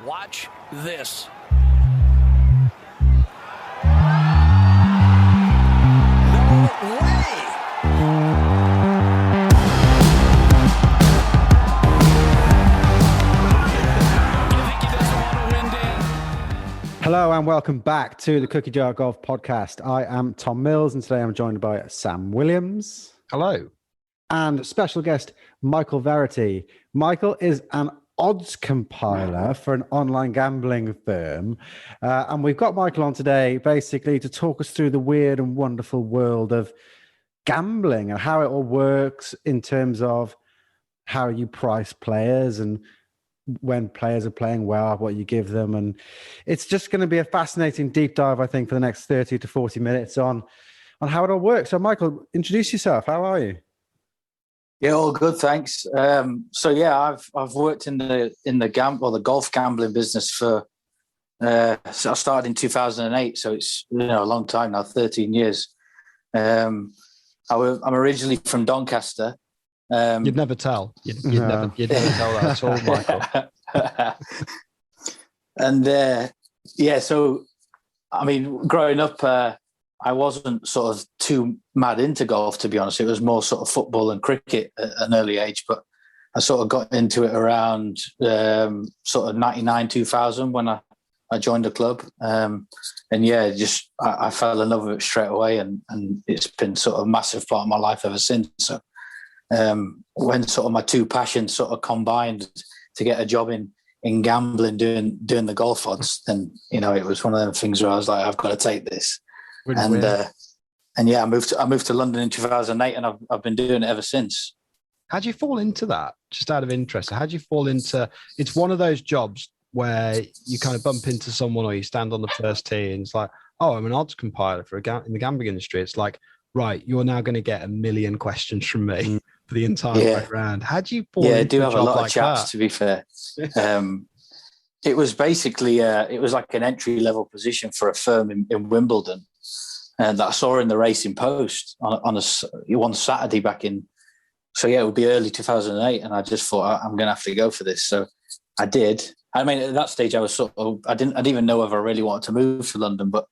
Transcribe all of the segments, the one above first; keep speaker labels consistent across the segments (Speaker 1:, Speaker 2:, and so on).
Speaker 1: Watch this. No way!
Speaker 2: Hello and welcome back to the Cookie Jar Golf Podcast. I am Tom Mills and today I'm joined by Sam Williams.
Speaker 3: Hello.
Speaker 2: And special guest, Michael Verity. Michael is an odds compiler for an online gambling firm. And we've got Michael on today basically to talk us through the weird and wonderful world of gambling and how it all works in terms of how you price players and when players are playing well, what you give them. And it's just going to be a fascinating deep dive, I think, for the next 30 to 40 minutes on how it all works. So, Michael, introduce yourself. How are you?
Speaker 4: Yeah, all good, thanks. I've worked in the golf gambling business for. So I started in 2008, so it's a long time now, 13 years. I'm originally from Doncaster.
Speaker 3: You'd never tell. You'd never tell that at all, Michael.
Speaker 4: And so I mean, growing up, I wasn't sort of too mad into golf, to be honest. It was more sort of football and cricket at an early age, but I sort of got into it around sort of 99, 2000 when I joined the club. I fell in love with it straight away, and it's been sort of a massive part of my life ever since. So when sort of my two passions sort of combined to get a job in gambling, doing the golf odds, then it was one of them things where I was like, I've got to take this. I moved to London in 2008, and I've been doing it ever since.
Speaker 3: How'd you fall into that? Just out of interest, how'd you fall into? It's one of those jobs where you kind of bump into someone, or you stand on the first tee, and it's like, oh, I'm an odds compiler in the gambling industry. It's like, right, you're now going to get a million questions from me for the entire round. How'd you fall into
Speaker 4: I do have a lot
Speaker 3: like
Speaker 4: of chats,
Speaker 3: that?
Speaker 4: to be fair. It was basically it was like an entry level position for a firm in Wimbledon. And that I saw in the Racing Post on one Saturday back in, it would be early 2008, and I just thought I'm going to have to go for this. So I did. I mean, at that stage, I was I didn't even know if I really wanted to move to London. But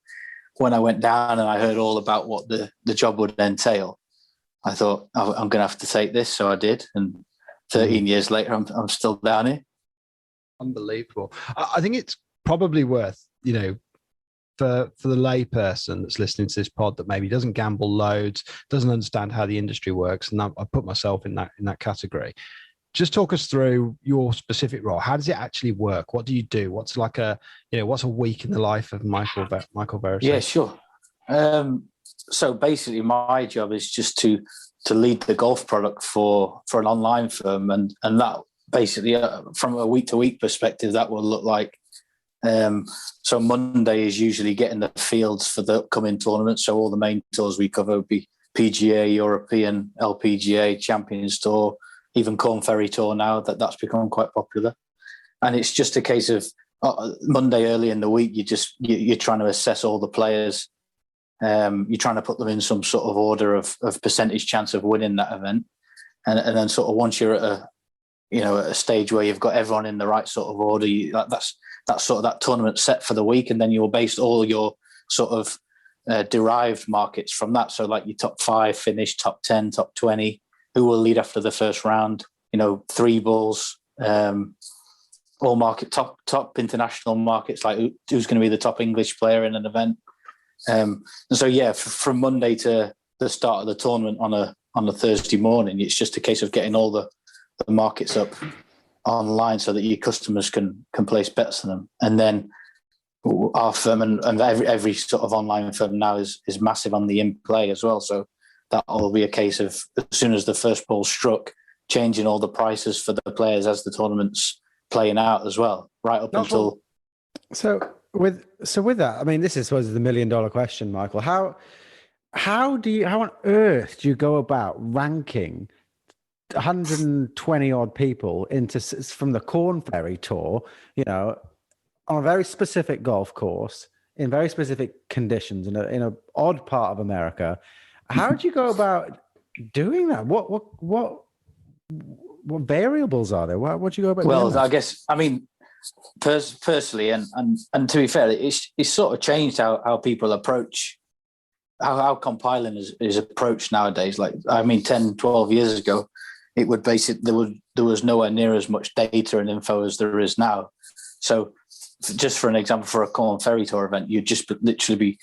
Speaker 4: when I went down and I heard all about what the job would entail, I thought I'm going to have to take this. So I did, and 13 years later, I'm still down here.
Speaker 3: Unbelievable. I think it's probably worth for the lay person that's listening to this pod that maybe doesn't gamble loads, doesn't understand how the industry works, and I put myself in that category. Just talk us through your specific role. How does it actually work? What do you do? What's like what's a week in the life of Michael Verity?
Speaker 4: Yeah, sure. So basically, my job is just to lead the golf product for an online firm, and that basically from a week to week perspective, that will look like. So Monday is usually getting the fields for the upcoming tournament. So all the main tours we cover would be PGA, European, LPGA, Champions Tour, even Corn Ferry Tour now. That's become quite popular. And it's just a case of Monday early in the week, you're trying to assess all the players. You're trying to put them in some sort of order of percentage chance of winning that event. And then sort of once you're at a stage where you've got everyone in the right sort of order, that's sort of that tournament set for the week, and then you'll base all your sort of derived markets from that. So like your top 5 finish, top 10, top 20, who will lead after the first round, 3 balls, all market top international markets, like who's going to be the top English player in an event. And so from Monday to the start of the tournament on a Thursday morning, it's just a case of getting all the markets up online so that your customers can place bets on them. And then our firm and every sort of online firm now is massive on the in-play as well. So that will be a case of, as soon as the first ball struck, changing all the prices for the players as the tournament's playing out as well, right up until.
Speaker 2: So with that, I mean, this is supposed to be the $1 million question, Michael. How on earth do you go about ranking 120 odd people from the Corn Ferry Tour, on a very specific golf course in very specific conditions in a odd part of America? How do you go about doing that? What variables are there? What do you go about?
Speaker 4: Well,
Speaker 2: doing that?
Speaker 4: I guess, I mean, personally, and to be fair, it's sort of changed how people approach how compiling is approached nowadays. Like, I mean, 10, 12 years ago, it would there was nowhere near as much data and info as there is now. So, just for an example, for a Corn Ferry Tour event, you'd just literally be,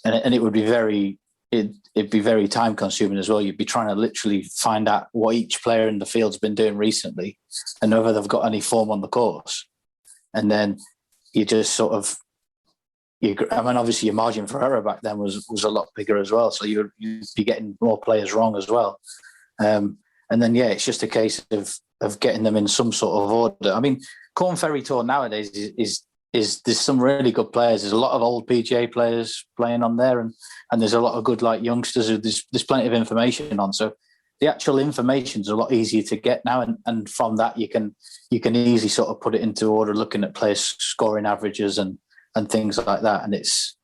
Speaker 4: and it would be it'd be very time consuming as well. You'd be trying to literally find out what each player in the field's been doing recently and whether they've got any form on the course. And then you just sort of, obviously your margin for error back then was a lot bigger as well. So you'd be getting more players wrong as well. And then, it's just a case of getting them in some sort of order. I mean, Corn Ferry Tour nowadays is there's some really good players. There's a lot of old PGA players playing on there, and there's a lot of good youngsters who there's plenty of information on. So the actual information is a lot easier to get now, and from that you can easily sort of put it into order, looking at players' scoring averages and things like that. And it's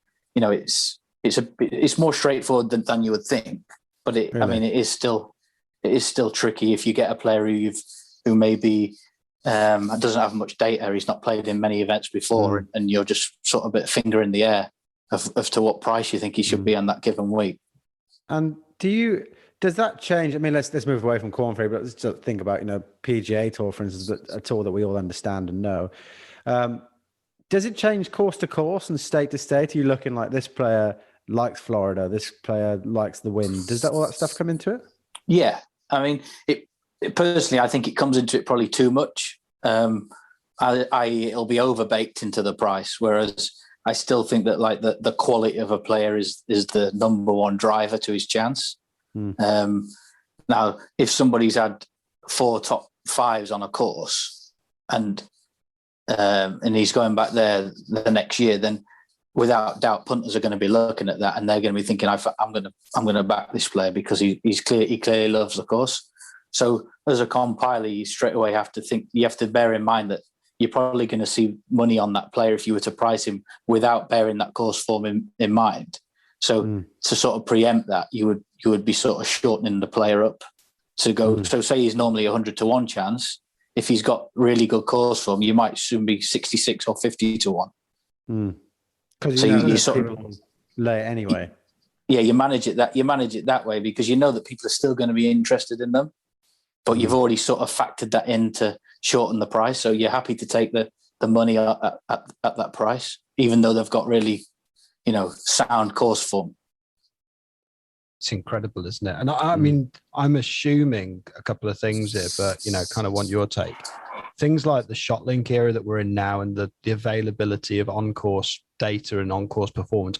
Speaker 4: more straightforward than you would think. But
Speaker 2: Really?
Speaker 4: I mean, it is still tricky if you get a player who maybe doesn't have much data. He's not played in many events before, and you're just sort of a bit finger in the air of to what price you think he should be on that given week. And
Speaker 2: does that change? I mean, let's move away from Corn Ferry, but let's just think about PGA Tour, for instance, a tour that we all understand and know. Does it change course to course and state to state? Are you looking like this player likes Florida, this player likes the wind? Does all that stuff come into it?
Speaker 4: Yeah, I mean, personally, I think it comes into it probably too much. It'll be overbaked into the price, whereas I still think that the quality of a player is the number one driver to his chance. Now, if somebody's had 4 top 5s on a course and he's going back there the next year, then without doubt punters are going to be looking at that and they're going to be thinking, I'm going to back this player because he clearly loves the course. So as a compiler, you straight away have to bear in mind that you're probably going to see money on that player if you were to price him without bearing that course form in mind. So to sort of preempt that, you would be sort of shortening the player up to go. So say he's normally 100 to 1 chance. If he's got really good course form, you might soon be 66 or 50 to 1.
Speaker 2: Because you sort of lay it anyway.
Speaker 4: Yeah, you manage it that way because you know that people are still going to be interested in them, but you've already sort of factored that in to shorten the price. So you're happy to take the money at that price, even though they've got really, sound course form.
Speaker 3: It's incredible, isn't it? And I mean, I'm assuming a couple of things here, but kind of want your take. Things like the ShotLink era that we're in now, and the availability of on-course data and on-course performance.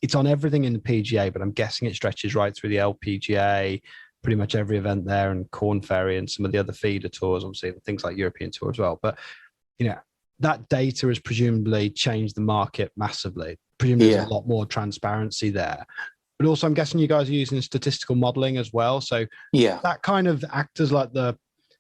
Speaker 3: It's on everything in the PGA, but I'm guessing it stretches right through the LPGA, pretty much every event there, and Corn Ferry and some of the other feeder tours, obviously things like European Tour as well. But that data has presumably changed the market massively. Presumably there's a lot more transparency there. But also, I'm guessing you guys are using statistical modeling as well. So that kind of acts as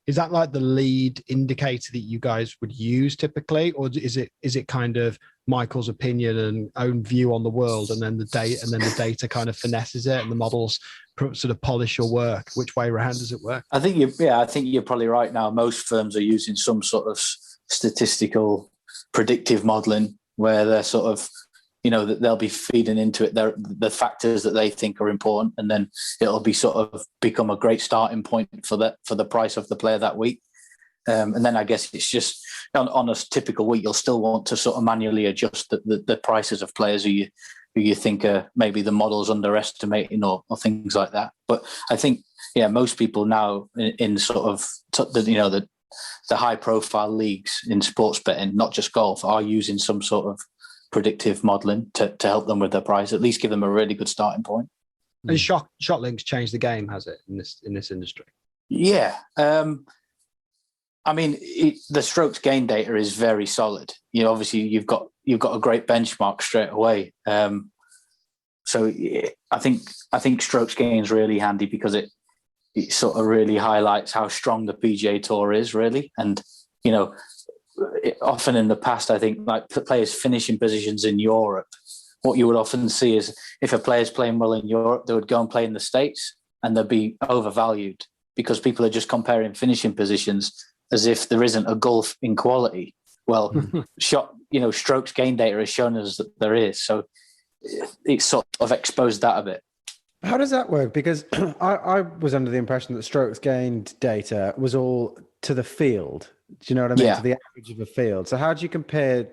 Speaker 3: is that like the lead indicator that you guys would use typically, or is it kind of Michael's opinion and own view on the world, and then the data kind of finesses it, and the models sort of polish your work? Which way around does it work?
Speaker 4: I think you're probably right. Now most firms are using some sort of statistical predictive modeling where they're sort of, that they'll be feeding into it the factors that they think are important, and then it'll be sort of become a great starting point for the price of the player that week. And then I guess it's just on a typical week, you'll still want to sort of manually adjust the prices of players who you think are maybe the model's underestimating or things like that. But I think, most people now in sort of the high profile leagues in sports betting, not just golf, are using some sort of predictive modeling to help them with their price, at least give them a really good starting point.
Speaker 3: And ShotLink's changed the game, has it, in this industry?
Speaker 4: Yeah. I mean, the strokes gain data is very solid. Obviously you've got a great benchmark straight away. So I think strokes gain is really handy because it sort of really highlights how strong the PGA Tour is, really. And often in the past, I think players finishing positions in Europe, what you would often see is if a player's playing well in Europe, they would go and play in the States and they'd be overvalued because people are just comparing finishing positions as if there isn't a gulf in quality. well, strokes gain data has shown us that there is. So it sort of exposed that a bit.
Speaker 2: How does that work? Because I was under the impression that strokes gained data was all to the field. Do you know what I mean?
Speaker 4: Yeah.
Speaker 2: To the average of a field. So how do you compare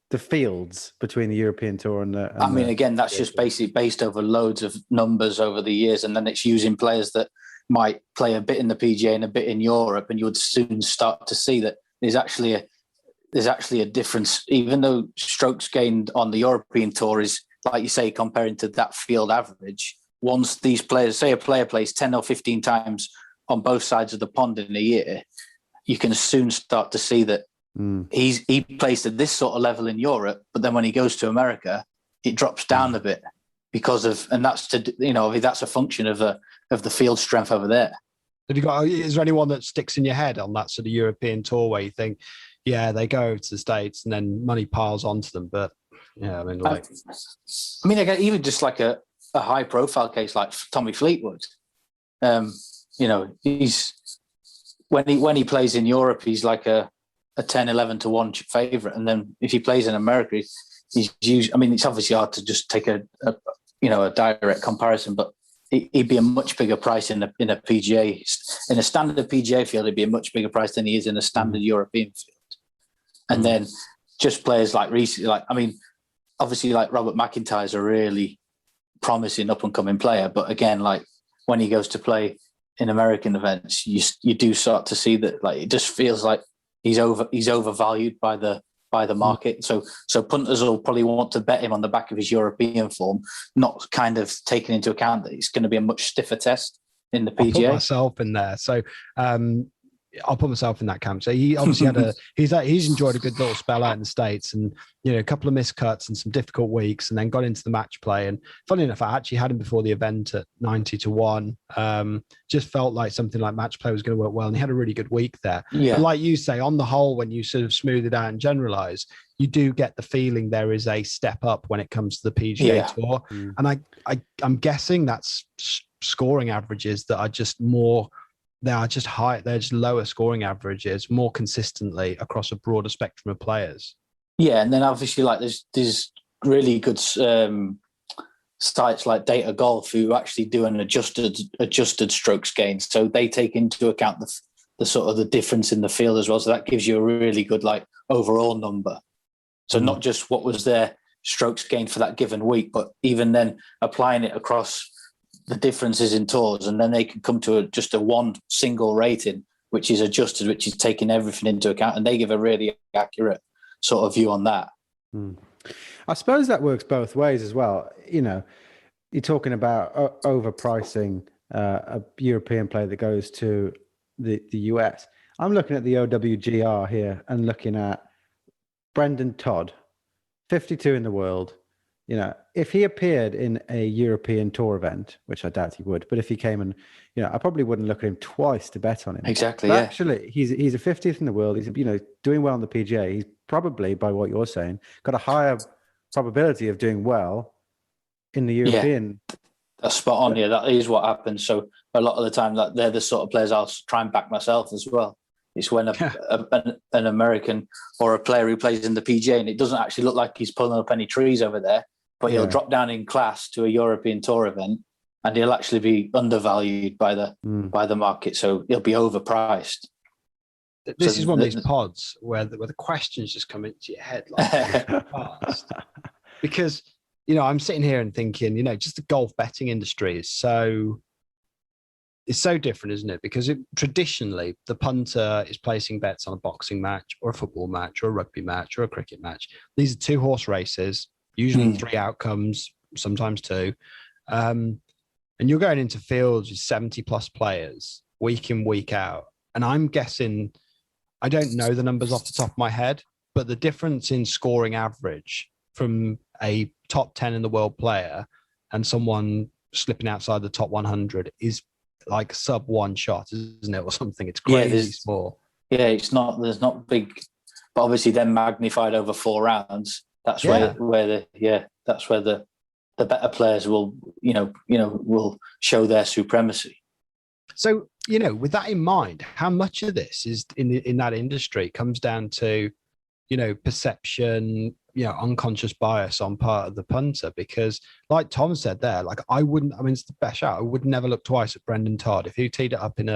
Speaker 2: the fields between the European Tour and the...
Speaker 4: again, that's just basically based over loads of numbers over the years, and then it's using players that might play a bit in the PGA and a bit in Europe, and you would soon start to see that there's actually a difference, even though strokes gained on the European Tour is, like you say, comparing to that field average. Once these players, say a player plays 10 or 15 times on both sides of the pond in a year, you can soon start to see that he plays at this sort of level in Europe, but then when he goes to America, it drops down a bit because of, and that's that's a function of the field strength over there.
Speaker 3: Is there anyone that sticks in your head on that sort of European Tour where you think, yeah, they go to the States and then money piles onto them? But yeah,
Speaker 4: again, even just like a high profile case like Tommy Fleetwood, he's when he plays in Europe, he's like a 10, 11 to 1 favorite. And then if he plays in America, he's usually, it's obviously hard to just take a direct comparison, but he'd be a much bigger price in a PGA, in a standard PGA field. He'd be a much bigger price than he is in a standard European field. And then just players like recently, obviously like Robert McIntyre's a really promising up and coming player. But again, like when he goes to play in American events, you do start to see that like it just feels like he's overvalued by the market. So punters will probably want to bet him on the back of his European form, not kind of taking into account that it's going to be a much stiffer test in the PGA.
Speaker 3: I'll put myself in there. So I'll put myself in that camp. So he obviously he's enjoyed a good little spell out in the States, and a couple of miscuts and some difficult weeks, and then got into the match play. And funny enough, I actually had him before the event at 90 to 1. Just felt like something like match play was going to work well, and he had a really good week there.
Speaker 4: Yeah.
Speaker 3: But like you say, on the whole, when you sort of smooth it out and generalize, you do get the feeling there is a step up when it comes to the PGA Tour. And I'm guessing that's scoring averages that are just more. They are just high. They're just lower scoring averages more consistently across a broader spectrum of players.
Speaker 4: Yeah, and then obviously like there's really good sites like Data Golf who actually do an adjusted strokes gain, so they take into account the sort of the difference in the field as well. So that gives you a really good like overall number. So not just what was their strokes gained for that given week, but even then applying it across the differences in tours, and then they can come to just a one single rating, which is adjusted, which is taking everything into account, and they give a really accurate sort of view on that.
Speaker 2: I suppose that works both ways as well. You're talking about overpricing a European player that goes to the US. I'm looking at the OWGR here and looking at Brendan Todd, 52 in the world. If he appeared in a European Tour event, which I doubt he would, but if he came and, I probably wouldn't look at him twice to bet on him.
Speaker 4: Exactly.
Speaker 2: But
Speaker 4: yeah.
Speaker 2: Actually, he's a 50th in the world. He's, doing well on the PGA. He's probably, by what you're saying, got a higher probability of doing well in the European.
Speaker 4: Yeah, that's spot on. Yeah, that is what happens. So a lot of the time, that they're the sort of players I'll try and back myself as well. It's when an American or a player who plays in the PGA and it doesn't actually look like he's pulling up any trees over there, but he'll drop down in class to a European Tour event and he'll actually be undervalued by the market. So he'll be overpriced.
Speaker 3: This is one of these pods where the questions just come into your head like fast. Because, I'm sitting here and thinking, just the golf betting industry is so different, isn't it? Because traditionally, the punter is placing bets on a boxing match or a football match or a rugby match or a cricket match. These are 2 horse races, usually 3 outcomes, sometimes 2. And you're going into fields with 70 plus players week in, week out. And I'm guessing, I don't know the numbers off the top of my head, but the difference in scoring average from a top 10 in the world player and someone slipping outside the top 100 is like sub 1 shot, isn't it, or something? It's crazy small.
Speaker 4: Yeah, there's not big, but obviously then magnified over 4 rounds. That's where the better players will will show their supremacy.
Speaker 3: So with that in mind, how much of this is in that industry comes down to perception, unconscious bias on part of the punter. Because like Tom said there, like it's the best shout. I would never look twice at Brendan Todd. If he teed it up in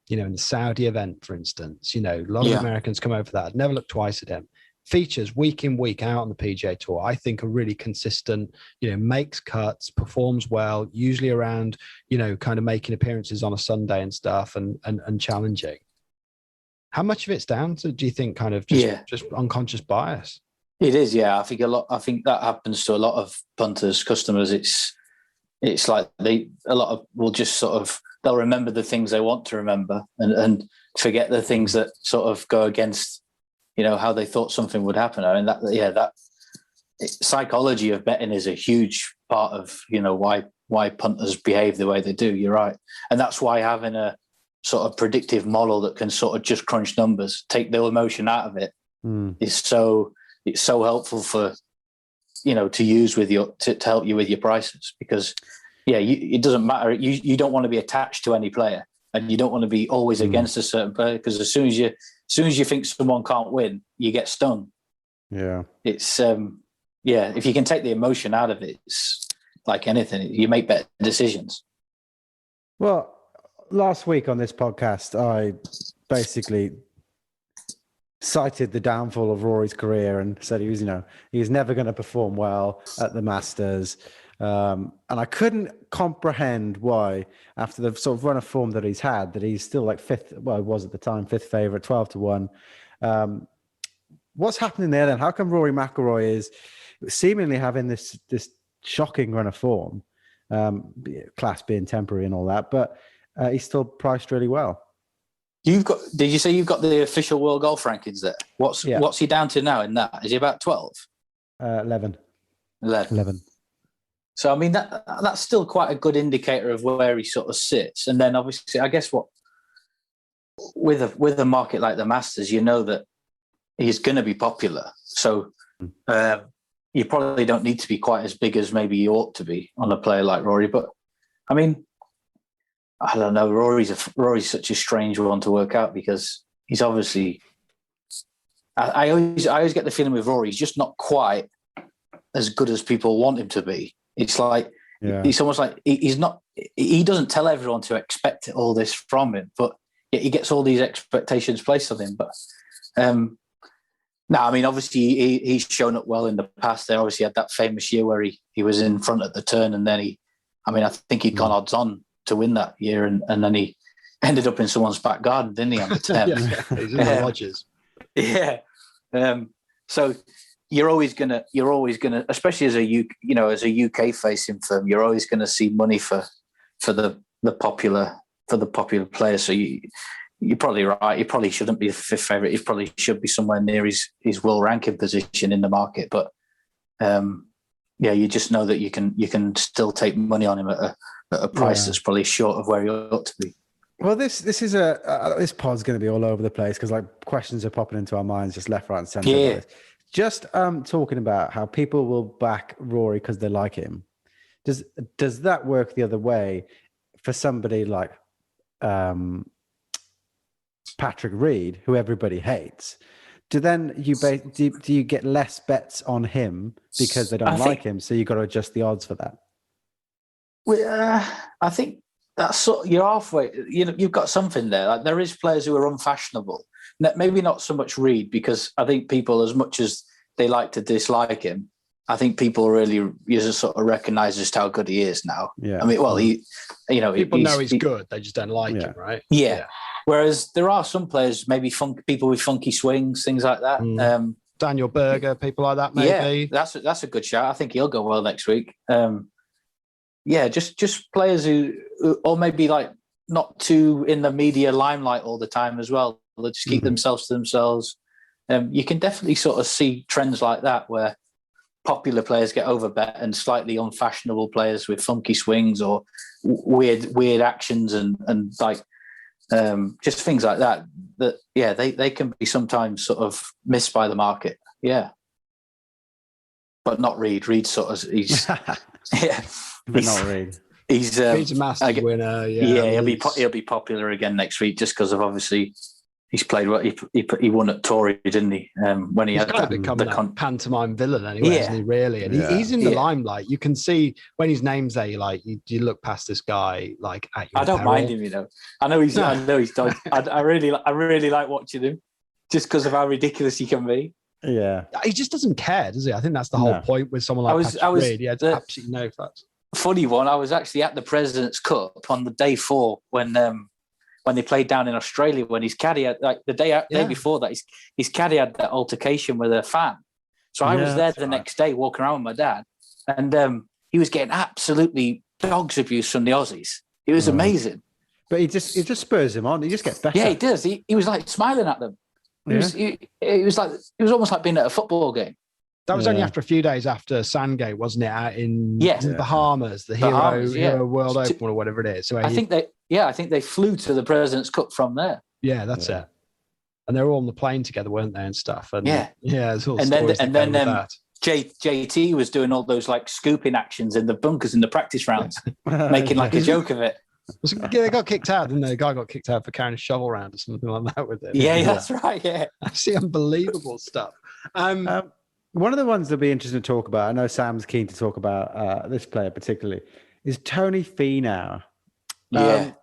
Speaker 3: in the Saudi event, for instance, a lot of Americans come over for that. I'd never look twice at him. Features week in, week out on the PGA Tour, I think are really consistent, makes cuts, performs well, usually around, kind of making appearances on a Sunday and stuff and challenging. How much of it's down to, do you think, kind of just unconscious bias? It
Speaker 4: is, yeah. I think that happens to a lot of punters, customers. It's like a lot of will just sort of, they'll remember the things they want to remember and forget the things that sort of go against, how they thought something would happen. I mean, that psychology of betting is a huge part of, why punters behave the way they do. You're right. And that's why having a sort of predictive model that can sort of just crunch numbers, take the emotion out of it, it's so helpful for, to use with to help you with your prices. Because it doesn't matter. You don't want to be attached to any player, and you don't want to be always against a certain player, because as soon as you think someone can't win, you get stung. Yeah. It's if you can take the emotion out of it, it's like anything, you make better decisions.
Speaker 2: Well, last week on this podcast, I basically cited the downfall of Rory's career and said he was never going to perform well at the Masters. And I couldn't comprehend why, after the sort of run of form that he's had, that he's still like fifth. Well, he was at the time fifth favorite, 12-1. What's happening there then? How come Rory McIlroy is seemingly having this shocking run of form, class being temporary and all that, but he's still priced really well?
Speaker 4: Did you say you've got the official world golf rankings there? What's he down to now in that? Is he about 12?
Speaker 2: 11.
Speaker 4: 11. So, I mean, that's still quite a good indicator of where he sort of sits. And then obviously, I guess with a market like the Masters, you know that he's going to be popular. So you probably don't need to be quite as big as maybe you ought to be on a player like Rory. But, I mean, I don't know. Rory's such a strange one to work out, because he's obviously. I always get the feeling with Rory, he's just not quite as good as people want him to be. It's like it's almost like he's not. He doesn't tell everyone to expect all this from him, but yet he gets all these expectations placed on him. But no, I mean, obviously he's shown up well in the past. They obviously had that famous year where he was in front at the turn, and then I think he'd gone odds on to win that year, and then he ended up in someone's back garden, didn't he, on the 10th?
Speaker 3: He's in the lodges.
Speaker 4: Yeah. So you're always gonna, especially as a UK facing firm, you're always gonna see money for the popular players. So you're probably right. He probably shouldn't be the fifth favourite. He probably should be somewhere near his world ranking position in the market. But you just know that you can still take money on him at a price that's probably short of where he ought to be.
Speaker 2: Well, this is this pod's going to be all over the place, because like questions are popping into our minds just left, right, and centre.
Speaker 4: Yeah.
Speaker 2: Just talking about how people will back Rory because they like him. Does that work the other way for somebody like Patrick Reed, who everybody hates? Do you get less bets on him because they don't like him? So you got to adjust the odds for that.
Speaker 4: I think that's you're halfway. You've got something there. Like, there is players who are unfashionable. Maybe not so much Reed, because I think people, as much as they like to dislike him, I think people really just sort of recognise just how good he is now.
Speaker 2: Yeah.
Speaker 4: I mean, well,
Speaker 3: people know he's good. They just don't like him, right?
Speaker 4: Yeah. Whereas there are some players, maybe people with funky swings, things like that.
Speaker 3: Daniel Berger, people like that, maybe.
Speaker 4: Yeah, that's a good shout. I think he'll go well next week. Just players who, or maybe like not too in the media limelight all the time as well. They'll just keep themselves to themselves. You can definitely sort of see trends like that, where popular players get overbet and slightly unfashionable players with funky swings or weird actions and like just things like that. They can be sometimes sort of missed by the market. Yeah. But not Reed. Reed sort of, he's
Speaker 2: but not Reed.
Speaker 3: He's a Masters winner.
Speaker 4: He'll be popular again next week, just because of obviously He's played well. He won at Tory, didn't he? When he
Speaker 3: He's
Speaker 4: had
Speaker 3: kind of
Speaker 4: that,
Speaker 3: become
Speaker 4: the
Speaker 3: that pantomime villain anyway,
Speaker 4: Yeah.
Speaker 3: isn't he? Really, and
Speaker 2: Yeah.
Speaker 3: he's in the
Speaker 4: Yeah.
Speaker 3: limelight. You can see when his name's there, you look past this guy like at your
Speaker 4: I don't
Speaker 3: peril.
Speaker 4: mind him, you know. I know he's dodgy. I really like watching him, just because of how ridiculous he can be.
Speaker 2: Yeah.
Speaker 3: He just doesn't care, does he? I think that's the whole
Speaker 2: No.
Speaker 3: point with someone like Patrick Reed. He had absolutely no fucks.
Speaker 4: Funny one. I was actually at the President's Cup on the day 4 when they played down in Australia. When his caddy had, like the day before that, his caddy had that altercation with a fan. So I was there the next day walking around with my dad, and he was getting absolutely dogs abuse from the Aussies. It was amazing.
Speaker 2: But he just spurs him on. He just gets better.
Speaker 4: Yeah, he does. He was like smiling at them. It was almost like being at a football game.
Speaker 3: That was only after a few days after Sandgate, wasn't it? Out in the Bahamas, the Hero World Open or whatever it is. So I think they flew to the President's Cup from there. Yeah, that's it. And they were all on the plane together, weren't they, and stuff? And there's all
Speaker 4: and
Speaker 3: stories
Speaker 4: then
Speaker 3: that.
Speaker 4: JT was doing all those like scooping actions in the bunkers in the practice rounds, making like a joke of it.
Speaker 3: They got kicked out, didn't they? The guy got kicked out for carrying a shovel around or something like that with it.
Speaker 4: Yeah, that's right. Yeah,
Speaker 3: I see unbelievable stuff.
Speaker 2: One of the ones that'll be interesting to talk about, I know Sam's keen to talk about this player particularly, is Tony Finau.
Speaker 4: The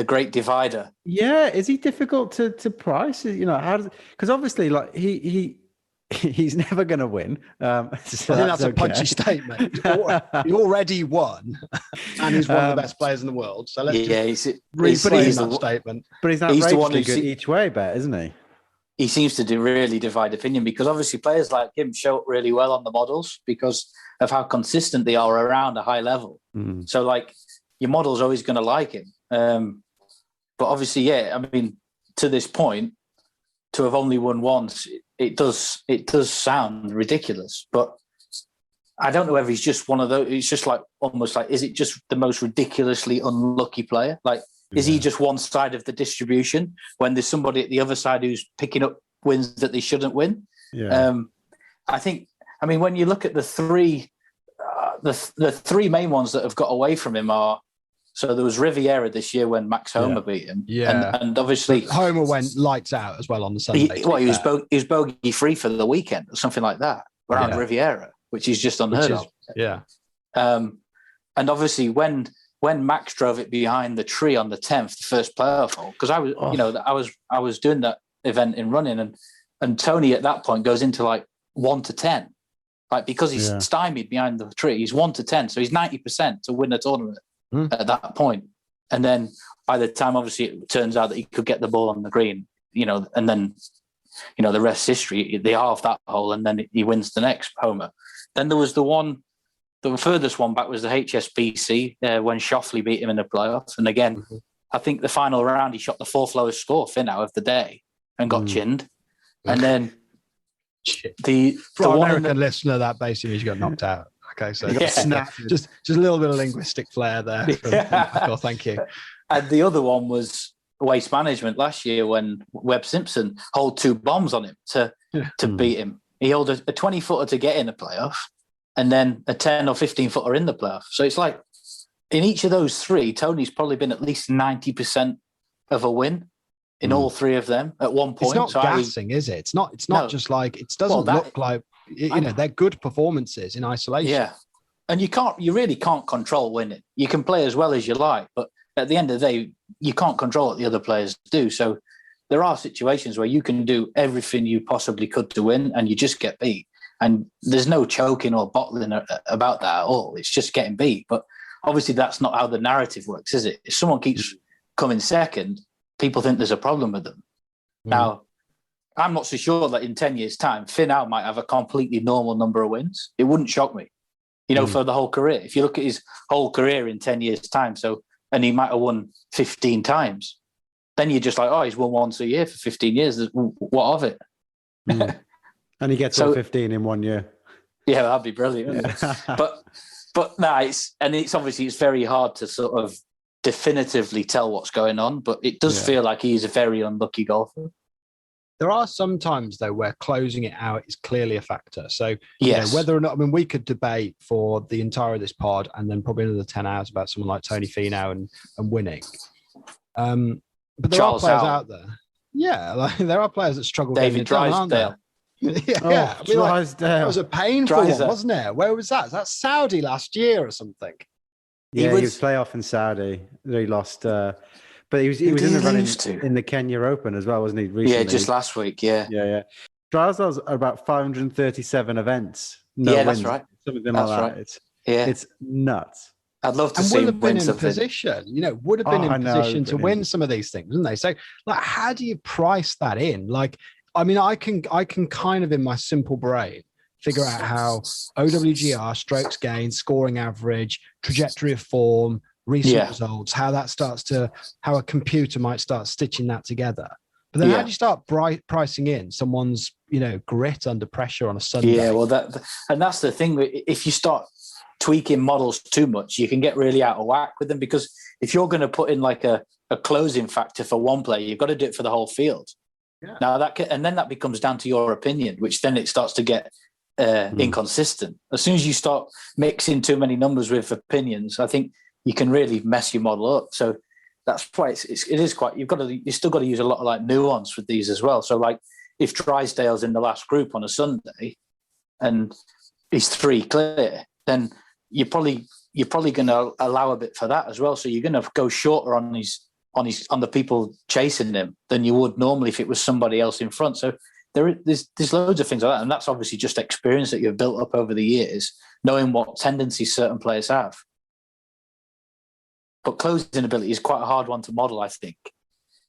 Speaker 4: great divider.
Speaker 2: Yeah, is he difficult to price? You know, how does, because obviously, like he's never going to win. So
Speaker 3: I think that's a punchy statement. He already won, and he's one of the best players in the world. So let's rephrase that statement.
Speaker 2: But he's outrageously good each way bet, isn't he?
Speaker 4: He seems to really divide opinion, because obviously players like him show up really well on the models because of how consistent they are around a high level. So like your model's always going to like him. But obviously, I mean, to this point, to have only won once, it does sound ridiculous. But I don't know whether he's just one of those. It's just like almost like, is it just the most ridiculously unlucky player? Like, is he just one side of the distribution when there's somebody at the other side who's picking up wins that they shouldn't win? Yeah. I mean, when you look at the three main ones that have got away from him are, so there was Riviera this year when Max Homer beat him. Yeah. And obviously
Speaker 3: Homer went lights out as well on the Sunday.
Speaker 4: He was bogey free for the weekend or something like that around Riviera, which is just unheard of.
Speaker 3: Yeah.
Speaker 4: And obviously when Max drove it behind the tree on the 10th, the first playoff hole, because I was doing that event in running, and Tony at that point goes into like 1 to 10, like because he's stymied behind the tree, he's 1 to 10, so he's 90% to win the tournament at that point. And then by the time obviously it turns out that he could get the ball on the green, and then the rest history. They halve that hole, and then he wins the next Homer. Then there was the furthest one back was the HSBC when Shoffley beat him in the playoffs. And again, I think the final round, he shot the 4th lowest score, Finau, of the day and got chinned. And then
Speaker 3: for our American listener, that basically means you got knocked out. Okay, so just a little bit of linguistic flair there. Michael, thank you.
Speaker 4: And the other one was Waste Management last year when Webb Simpson held 2 bombs on him to beat him. He held a 20-footer to get in the playoff, and then a 10 or 15-footer in the playoff. So it's like, in each of those 3, Tony's probably been at least 90% of a win in all 3 of them at one point.
Speaker 3: It's not gassing, is it? It's not just like, it doesn't look like, they're good performances in isolation.
Speaker 4: Yeah. And you really can't control winning. You can play as well as you like, but at the end of the day, you can't control what the other players do. So there are situations where you can do everything you possibly could to win, and you just get beat. And there's no choking or bottling about that at all. It's just getting beat. But obviously that's not how the narrative works, is it? If someone keeps coming second, people think there's a problem with them. Now, I'm not so sure that in 10 years' time, Finau might have a completely normal number of wins. It wouldn't shock me, for the whole career. If you look at his whole career in 10 years' time, and he might have won 15 times, then you're just like, oh, he's won once a year for 15 years. What of it?
Speaker 2: And he gets all 15 in 1 year.
Speaker 4: Yeah, that'd be brilliant. But no, it's obviously it's very hard to sort of definitively tell what's going on, but it does feel like he's a very unlucky golfer.
Speaker 3: There are some times, though, where closing it out is clearly a factor. So, whether or not, we could debate for the entire of this pod and then probably another 10 hours about someone like Tony Finau and winning. But there are players out there. Yeah, like there are players that struggle
Speaker 4: David
Speaker 3: getting it done, aren't there?
Speaker 4: Drysdale.
Speaker 3: Yeah,
Speaker 2: Oh,
Speaker 3: I mean, like,
Speaker 2: Drysdale.
Speaker 3: that was a painful
Speaker 4: Drysdale.
Speaker 3: one, wasn't it? Where was that? Was that Saudi last year or something?
Speaker 2: Yeah,
Speaker 4: He
Speaker 2: he was
Speaker 4: was-
Speaker 2: playoff in Saudi. He lost, but he was
Speaker 4: Who
Speaker 2: in
Speaker 4: did
Speaker 2: the
Speaker 4: he
Speaker 2: running
Speaker 4: lose to?
Speaker 2: in the Kenya Open as well, wasn't he? Recently,
Speaker 4: Yeah, just last week. Yeah,
Speaker 2: yeah. Drysdale's about 537 events, no
Speaker 4: Yeah,
Speaker 2: wins,
Speaker 4: that's right.
Speaker 2: something
Speaker 4: That's
Speaker 2: like that.
Speaker 4: right. Yeah,
Speaker 2: It's nuts.
Speaker 4: I'd love to
Speaker 3: And
Speaker 4: see
Speaker 3: will
Speaker 4: him
Speaker 3: have been
Speaker 4: win
Speaker 3: in
Speaker 4: something.
Speaker 3: position, would have been
Speaker 2: Oh, I
Speaker 3: in
Speaker 2: know,
Speaker 3: position to
Speaker 2: brilliant.
Speaker 3: win some of these things, wouldn't they? So, like, how do you price that in? Like, I mean, I can kind of in my simple brain figure out how OWGR, strokes gained, scoring average, trajectory of form, recent results, how a computer might start stitching that together. But then how do you start pricing in someone's, grit under pressure on a Sunday?
Speaker 4: Yeah, well, that's the thing. If you start tweaking models too much, you can get really out of whack with them, because if you're going to put in like a closing factor for one player, you've got to do it for the whole field.
Speaker 3: Yeah.
Speaker 4: Now and then that becomes down to your opinion, which then it starts to get inconsistent. As soon as you start mixing too many numbers with opinions, I think you can really mess your model up. So that's why it is quite. You still got to use a lot of like nuance with these as well. So like if Drysdale's in the last group on a Sunday and he's 3 clear, then you're probably going to allow a bit for that as well. So you're going to go shorter on the people chasing him than you would normally if it was somebody else in front. So there's loads of things like that, and that's obviously just experience that you've built up over the years, knowing what tendencies certain players have. But closing ability is quite a hard one to model, I think,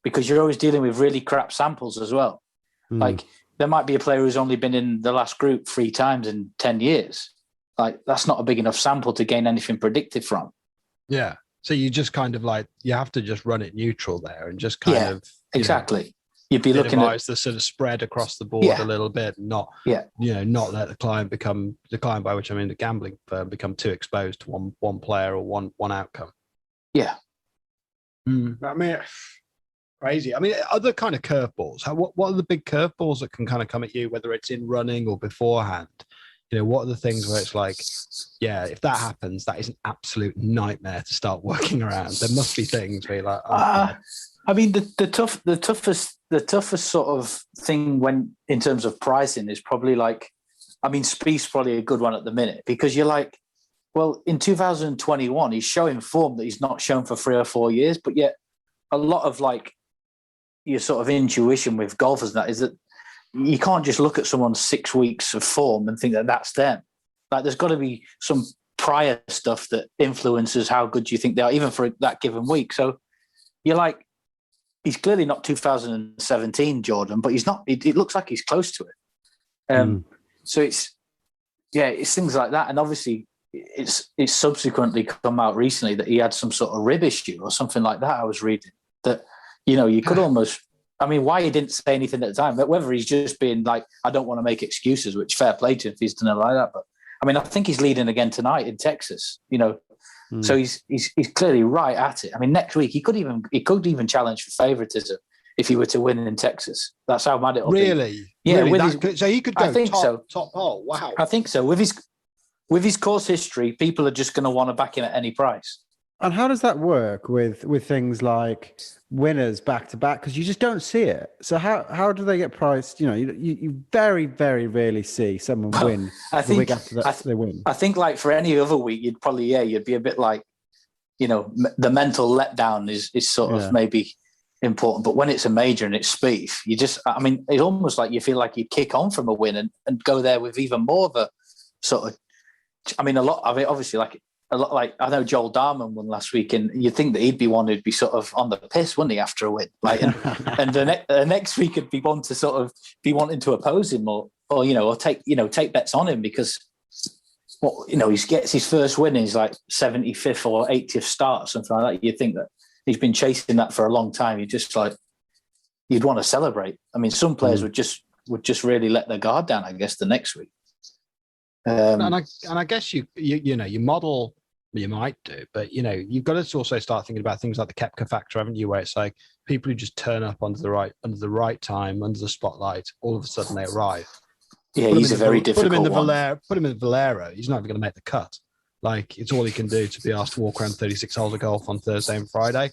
Speaker 4: because you're always dealing with really crap samples as well. Like there might be a player who's only been in the last group 3 times in 10 years. Like that's not a big enough sample to gain anything predictive from.
Speaker 3: Yeah. So you just kind of like, you have to just run it neutral there and just kind of
Speaker 4: exactly. You'd be looking at
Speaker 3: the sort of spread across the board a little bit, and not let the client by which I mean the gambling firm become too exposed to one player or one outcome.
Speaker 4: Yeah.
Speaker 3: I mean, crazy. I mean, other kind of curveballs. What are the big curveballs that can kind of come at you, whether it's in running or beforehand? What are the things where it's like, yeah, if that happens, that is an absolute nightmare to start working around. There must be things where you're like,
Speaker 4: I mean, the toughest sort of thing when in terms of pricing is probably like, I mean, Spieth's probably a good one at the minute, because you're like, well, in 2021, he's showing form that he's not shown for 3 or 4 years, but yet a lot of like your sort of intuition with golfers and that is that you can't just look at someone's 6 weeks of form and think that that's them. Like there's got to be some prior stuff that influences how good you think they are, even for that given week. So you're like, he's clearly not 2017 Jordan, but he's not. It looks like he's close to it. So it's things like that, and obviously it's subsequently come out recently that he had some sort of rib issue or something like that. I was reading that you could almost. I mean, why he didn't say anything at the time, whether he's just been like, I don't want to make excuses, which fair play to him if he's done it like that. But I mean, I think he's leading again tonight in Texas, so he's clearly right at it. I mean, next week he could even challenge for favoritism if he were to win in Texas. That's how mad it'll be.
Speaker 3: Really?
Speaker 4: Yeah.
Speaker 3: Really? So he could go
Speaker 4: I think
Speaker 3: top hole. Wow.
Speaker 4: I think so. With his course history, people are just going to want to back him at any price.
Speaker 2: And how does that work with things like winners back to back? Because you just don't see it. So how do they get priced? You very, very rarely see someone win the week after that they win.
Speaker 4: I think like for any other week, you'd be a bit like, the mental letdown is sort of maybe important. But when it's a major and it's Spieth, it's almost like you feel like you kick on from a win and go there with even more of a sort of, a lot of it, obviously, like a lot, like I know Joel Darman won last week, and you'd think that he'd be one who'd be sort of on the piss, wouldn't he, after a win? Like, and the next week would be one to sort of be wanting to oppose him or take bets on him because, he gets his first win in his like 75th or 80th start or something like that. You'd think that he's been chasing that for a long time. You'd want to celebrate. I mean, some players would just really let their guard down, I guess, the next week.
Speaker 3: And I guess you model, you might do, but you've got to also start thinking about things like the Koepka factor, haven't you? Where it's like people who just turn up under the right time, under the spotlight, all of a sudden they arrive.
Speaker 4: Yeah, he's a very difficult one.
Speaker 3: Put him in the Valero. He's not even going to make the cut. Like it's all he can do to be asked to walk around 36 holes of golf on Thursday and Friday.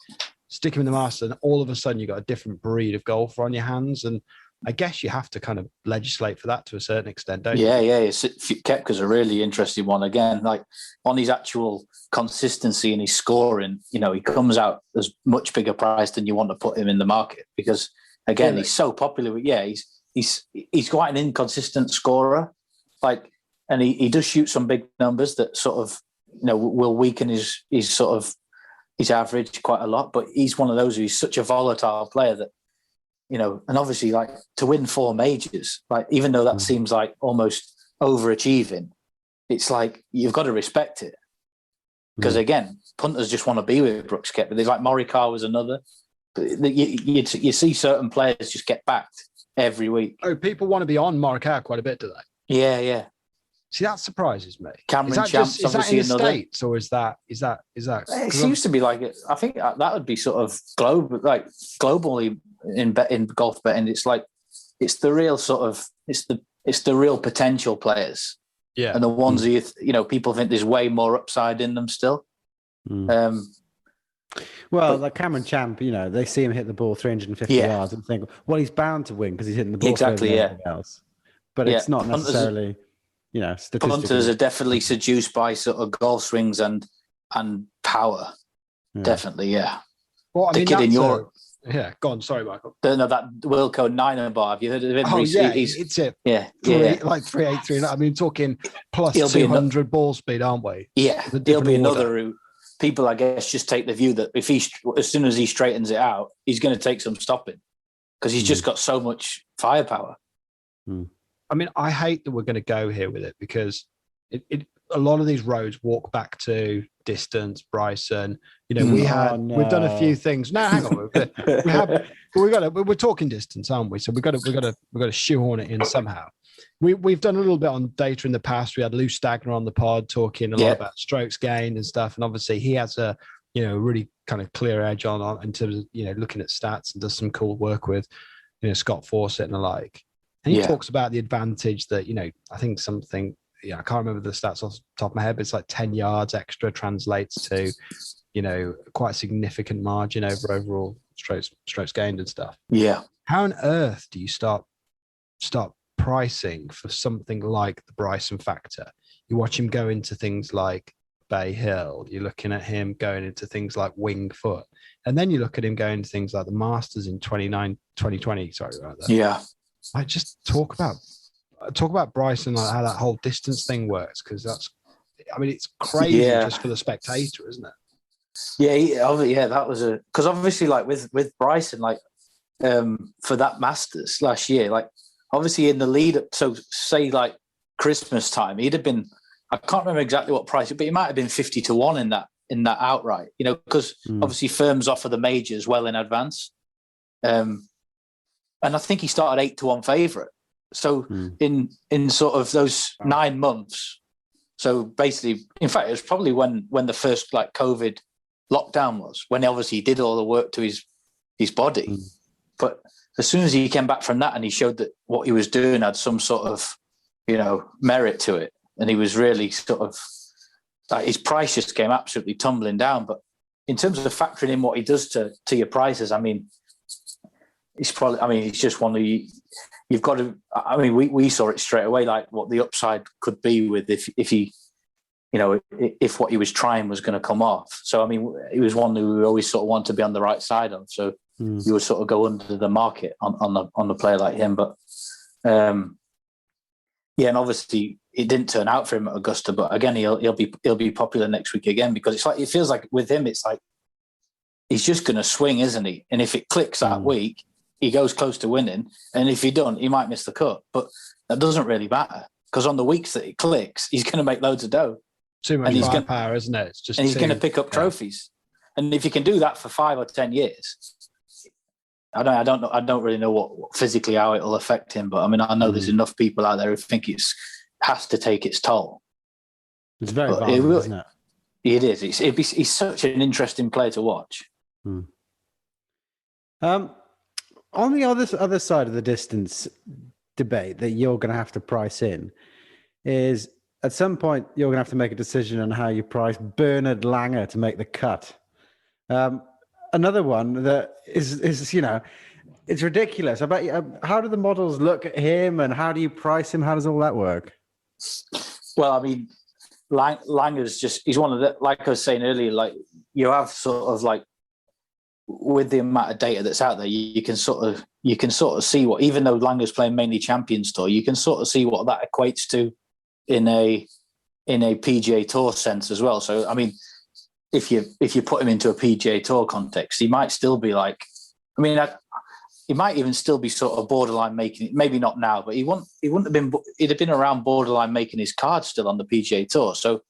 Speaker 3: stick him in the Masters, and all of a sudden you've got a different breed of golfer on your hands. And I guess you have to kind of legislate for that to a certain extent, don't you?
Speaker 4: Yeah. Koepka's a really interesting one. Again, like on his actual consistency and his scoring, he comes out as much bigger price than you want to put him in the market because, again, he's so popular. He's quite an inconsistent scorer, and he does shoot some big numbers that sort of will weaken his sort of his average quite a lot. But he's one of those who's such a volatile player that. And obviously, like to win 4 majors, like even though that seems like almost overachieving, it's like you've got to respect it. Because again, punters just want to be with Brooks Koepka. There's like Morikawa was another. You see certain players just get backed every week.
Speaker 3: Oh, people want to be on Morikawa quite a bit, do they?
Speaker 4: Yeah.
Speaker 3: See, that surprises me.
Speaker 4: Cameron Champ's
Speaker 3: is that
Speaker 4: obviously
Speaker 3: in the
Speaker 4: another.
Speaker 3: States, or is that?
Speaker 4: It seems to be like it. I think that would be sort of globally in golf betting. It's like it's the real sort of it's the real potential players.
Speaker 3: Yeah,
Speaker 4: and the ones who people think there's way more upside in them still.
Speaker 2: Well, like Cameron Champ, they see him hit the ball 350 yards and think, well, he's bound to win because he's hitting the ball
Speaker 4: exactly.
Speaker 2: further than everything else. But it's not necessarily.
Speaker 4: Punters are definitely seduced by sort of golf swings and power. Yeah. Definitely, yeah.
Speaker 3: Well,
Speaker 4: the kid in Europe.
Speaker 3: Yeah, go on. Sorry, Michael.
Speaker 4: No, that Wilco 9 bar. Have you heard of him?
Speaker 3: Oh, it's it.
Speaker 4: Yeah.
Speaker 3: Like 383. I mean, talking plus 200 ball speed, aren't we?
Speaker 4: Yeah, he'll be another who people, I guess, just take the view that if as soon as he straightens it out, he's going to take some stopping because he's just got so much firepower.
Speaker 3: I mean, I hate that we're going to go here with it because a lot of these roads walk back to distance, Bryson. We've done a few things. No, hang on. We're talking distance, aren't we? So we've got to shoehorn it in somehow. We've done a little bit on data in the past. We had Lou Stagner on the pod talking a lot about strokes gained and stuff. And obviously he has a really kind of clear edge on in terms of looking at stats and does some cool work with Scott Fawcett and the like. And he talks about the advantage that, I think something, I can't remember the stats off the top of my head, but it's like 10 yards extra translates to, quite a significant margin over overall strokes gained and stuff.
Speaker 4: Yeah.
Speaker 3: How on earth do you start pricing for something like the Bryson factor? You watch him go into things like Bay Hill. You're looking at him going into things like Winged Foot. And then you look at him going into things like the Masters in 2020. Sorry about that.
Speaker 4: Yeah.
Speaker 3: Like just talk about Bryson, like how that whole distance thing works, because it's crazy just for the spectator, isn't it?
Speaker 4: Yeah, that was because obviously like with Bryson, like for that Masters last year, like obviously in the lead up, so say like Christmas time, he'd have been, I can't remember exactly what price, but he might have been 50 to 1 in that outright, because obviously firms offer the majors well in advance. And I think he started 8 to 1 favourite. So in sort of those 9 months, so basically, in fact, it was probably when the first like COVID lockdown was, when obviously he did all the work to his body. But as soon as he came back from that and he showed that what he was doing had some sort of, merit to it, and he was really sort of, like his price just came absolutely tumbling down. But in terms of factoring in what he does to your prices, I mean, it's just one of you've got to. I mean, we saw it straight away, like what the upside could be with if he, if what he was trying was going to come off. So I mean, he was one who we always sort of want to be on the right side of. So you would sort of go under the market on the player like him. But and obviously it didn't turn out for him at Augusta. But again, he'll be popular next week again, because it's like it feels like with him, it's like he's just going to swing, isn't he? And if it clicks that week, he goes close to winning, and if he don't, he might miss the cut. But that doesn't really matter, because on the weeks that it clicks, he's going to make loads of dough.
Speaker 3: Too much firepower, isn't it? It's just
Speaker 4: and he's going to pick up trophies. And if you can do that for 5 or 10 years, I don't know. I don't really know what physically how it'll affect him. But I mean, I know there's enough people out there who think it has to take its toll.
Speaker 2: It's very violent, isn't it?
Speaker 4: It is. He's such an interesting player to watch.
Speaker 2: On the other side of the distance debate that you're going to have to price in is at some point you're going to have to make a decision on how you price Bernard Langer to make the cut. another one that is it's ridiculous. I bet you, how do the models look at him, and how do you price him? How does all that work?
Speaker 4: Well, I mean, Langer's he's one of the, like I was saying earlier, like you have sort of like with the amount of data that's out there, you can sort of see what, even though Langer's playing mainly Champions Tour, you can sort of see what that equates to in a PGA Tour sense as well. So I mean, if you put him into a PGA Tour context, he might still be like, I mean, he might even still be sort of borderline making it. Maybe not now, but he wouldn't have been. He'd have been around borderline making his card still on the PGA Tour. So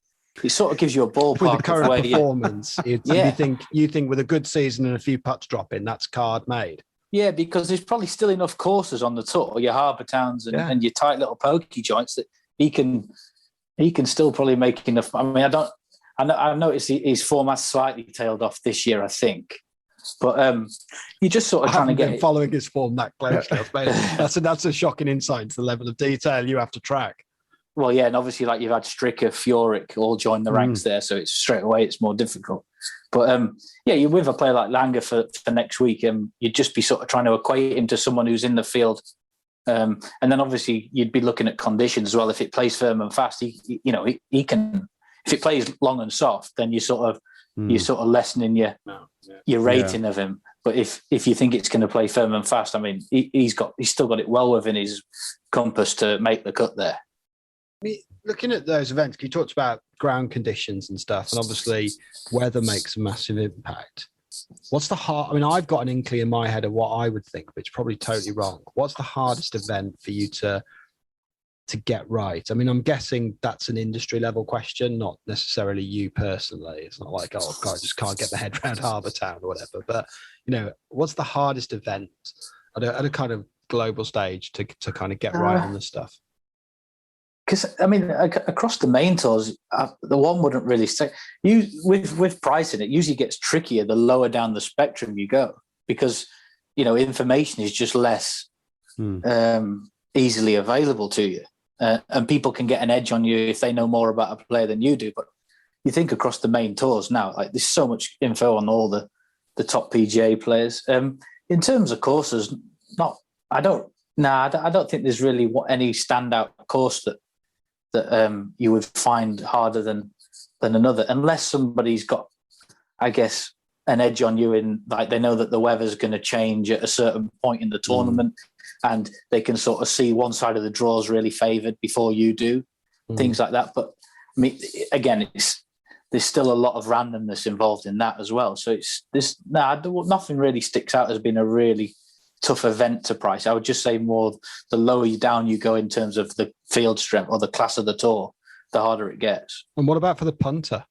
Speaker 4: it sort of gives you a ballpark
Speaker 3: with the current
Speaker 4: of where
Speaker 3: performance. You think with a good season and a few putts dropping, that's card made.
Speaker 4: Yeah, because there's probably still enough courses on the tour, your Harbour Towns and your tight little pokey joints, that he can still probably make enough. I mean, I've noticed his form has slightly tailed off this year, I think. But you just sort of trying to get
Speaker 3: following his form that closely. That's a shocking insight into the level of detail you have to track.
Speaker 4: Well, yeah, and obviously, like you've had Stricker, Fioric all join the ranks there, so it's straight away it's more difficult. But yeah, you're with a player like Langer for next week, and you'd just be sort of trying to equate him to someone who's in the field. And then obviously you'd be looking at conditions as well. If it plays firm and fast, he can. If it plays long and soft, then you're sort of lessening your rating of him. But if you think it's going to play firm and fast, I mean, he's still got it well within his compass to make the cut there.
Speaker 3: I mean, looking at those events, you talked about ground conditions and stuff, and obviously weather makes a massive impact. What's the hard? I mean, I've got an inkling in my head of what I would think, but it's probably totally wrong. What's the hardest event for you to get right? I mean, I'm guessing that's an industry level question, not necessarily you personally. It's not like, oh God, I just can't get my head around Harbour Town or whatever. But what's the hardest event at a kind of global stage to kind of get right on this stuff?
Speaker 4: Because I mean, across the main tours, the one wouldn't really stay. With pricing, it usually gets trickier the lower down the spectrum you go, because information is just less easily available to you, and people can get an edge on you if they know more about a player than you do. But you think across the main tours now, like there's so much info on all the top PGA players. In terms of courses, I don't think there's really any standout course that you would find harder than another, unless somebody's got, I guess, an edge on you in, like, they know that the weather's going to change at a certain point in the tournament, and they can sort of see one side of the draw is really favoured before you do, things like that. But I mean, again, there's still a lot of randomness involved in that as well. So nothing really sticks out as being a really tough event to price. I would just say more the lower down you go in terms of the field strength or the class of the tour, the harder it gets.
Speaker 3: And what about for the punter?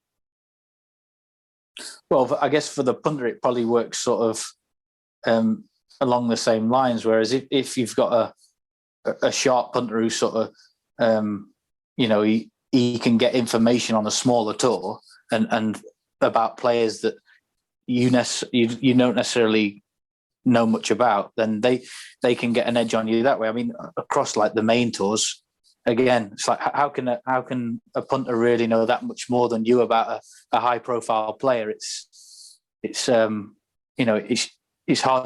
Speaker 4: Well, I guess for the punter, it probably works sort of along the same lines. Whereas if you've got a sharp punter who sort of, he can get information on a smaller tour and about players that you don't necessarily know much about, then they can get an edge on you that way. I mean, across like the main tours, again, it's like how can a punter really know that much more than you about a high profile player? It's hard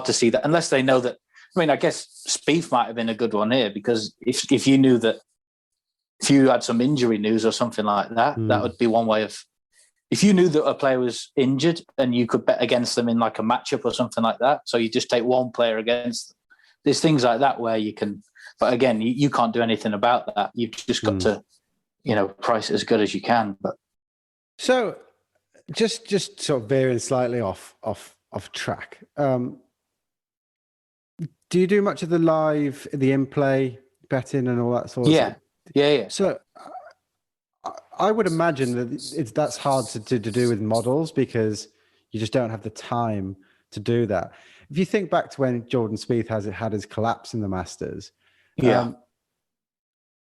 Speaker 4: to see that unless they know that. I mean, I guess Spieth might have been a good one here, because if you knew that, if you had some injury news or something like that, that would be one way of. If you knew that a player was injured and you could bet against them in like a matchup or something like that, so you just take one player against them. There's things like that where you can, but again, you can't do anything about that. You've just got to, price it as good as you can. But
Speaker 2: so, just sort of veering slightly off track. Do you do much of the in-play betting and all that sort of
Speaker 4: stuff? Yeah.
Speaker 2: So I would imagine that that's hard to do with models, because you just don't have the time to do that. If you think back to when Jordan Spieth had his collapse in the Masters, like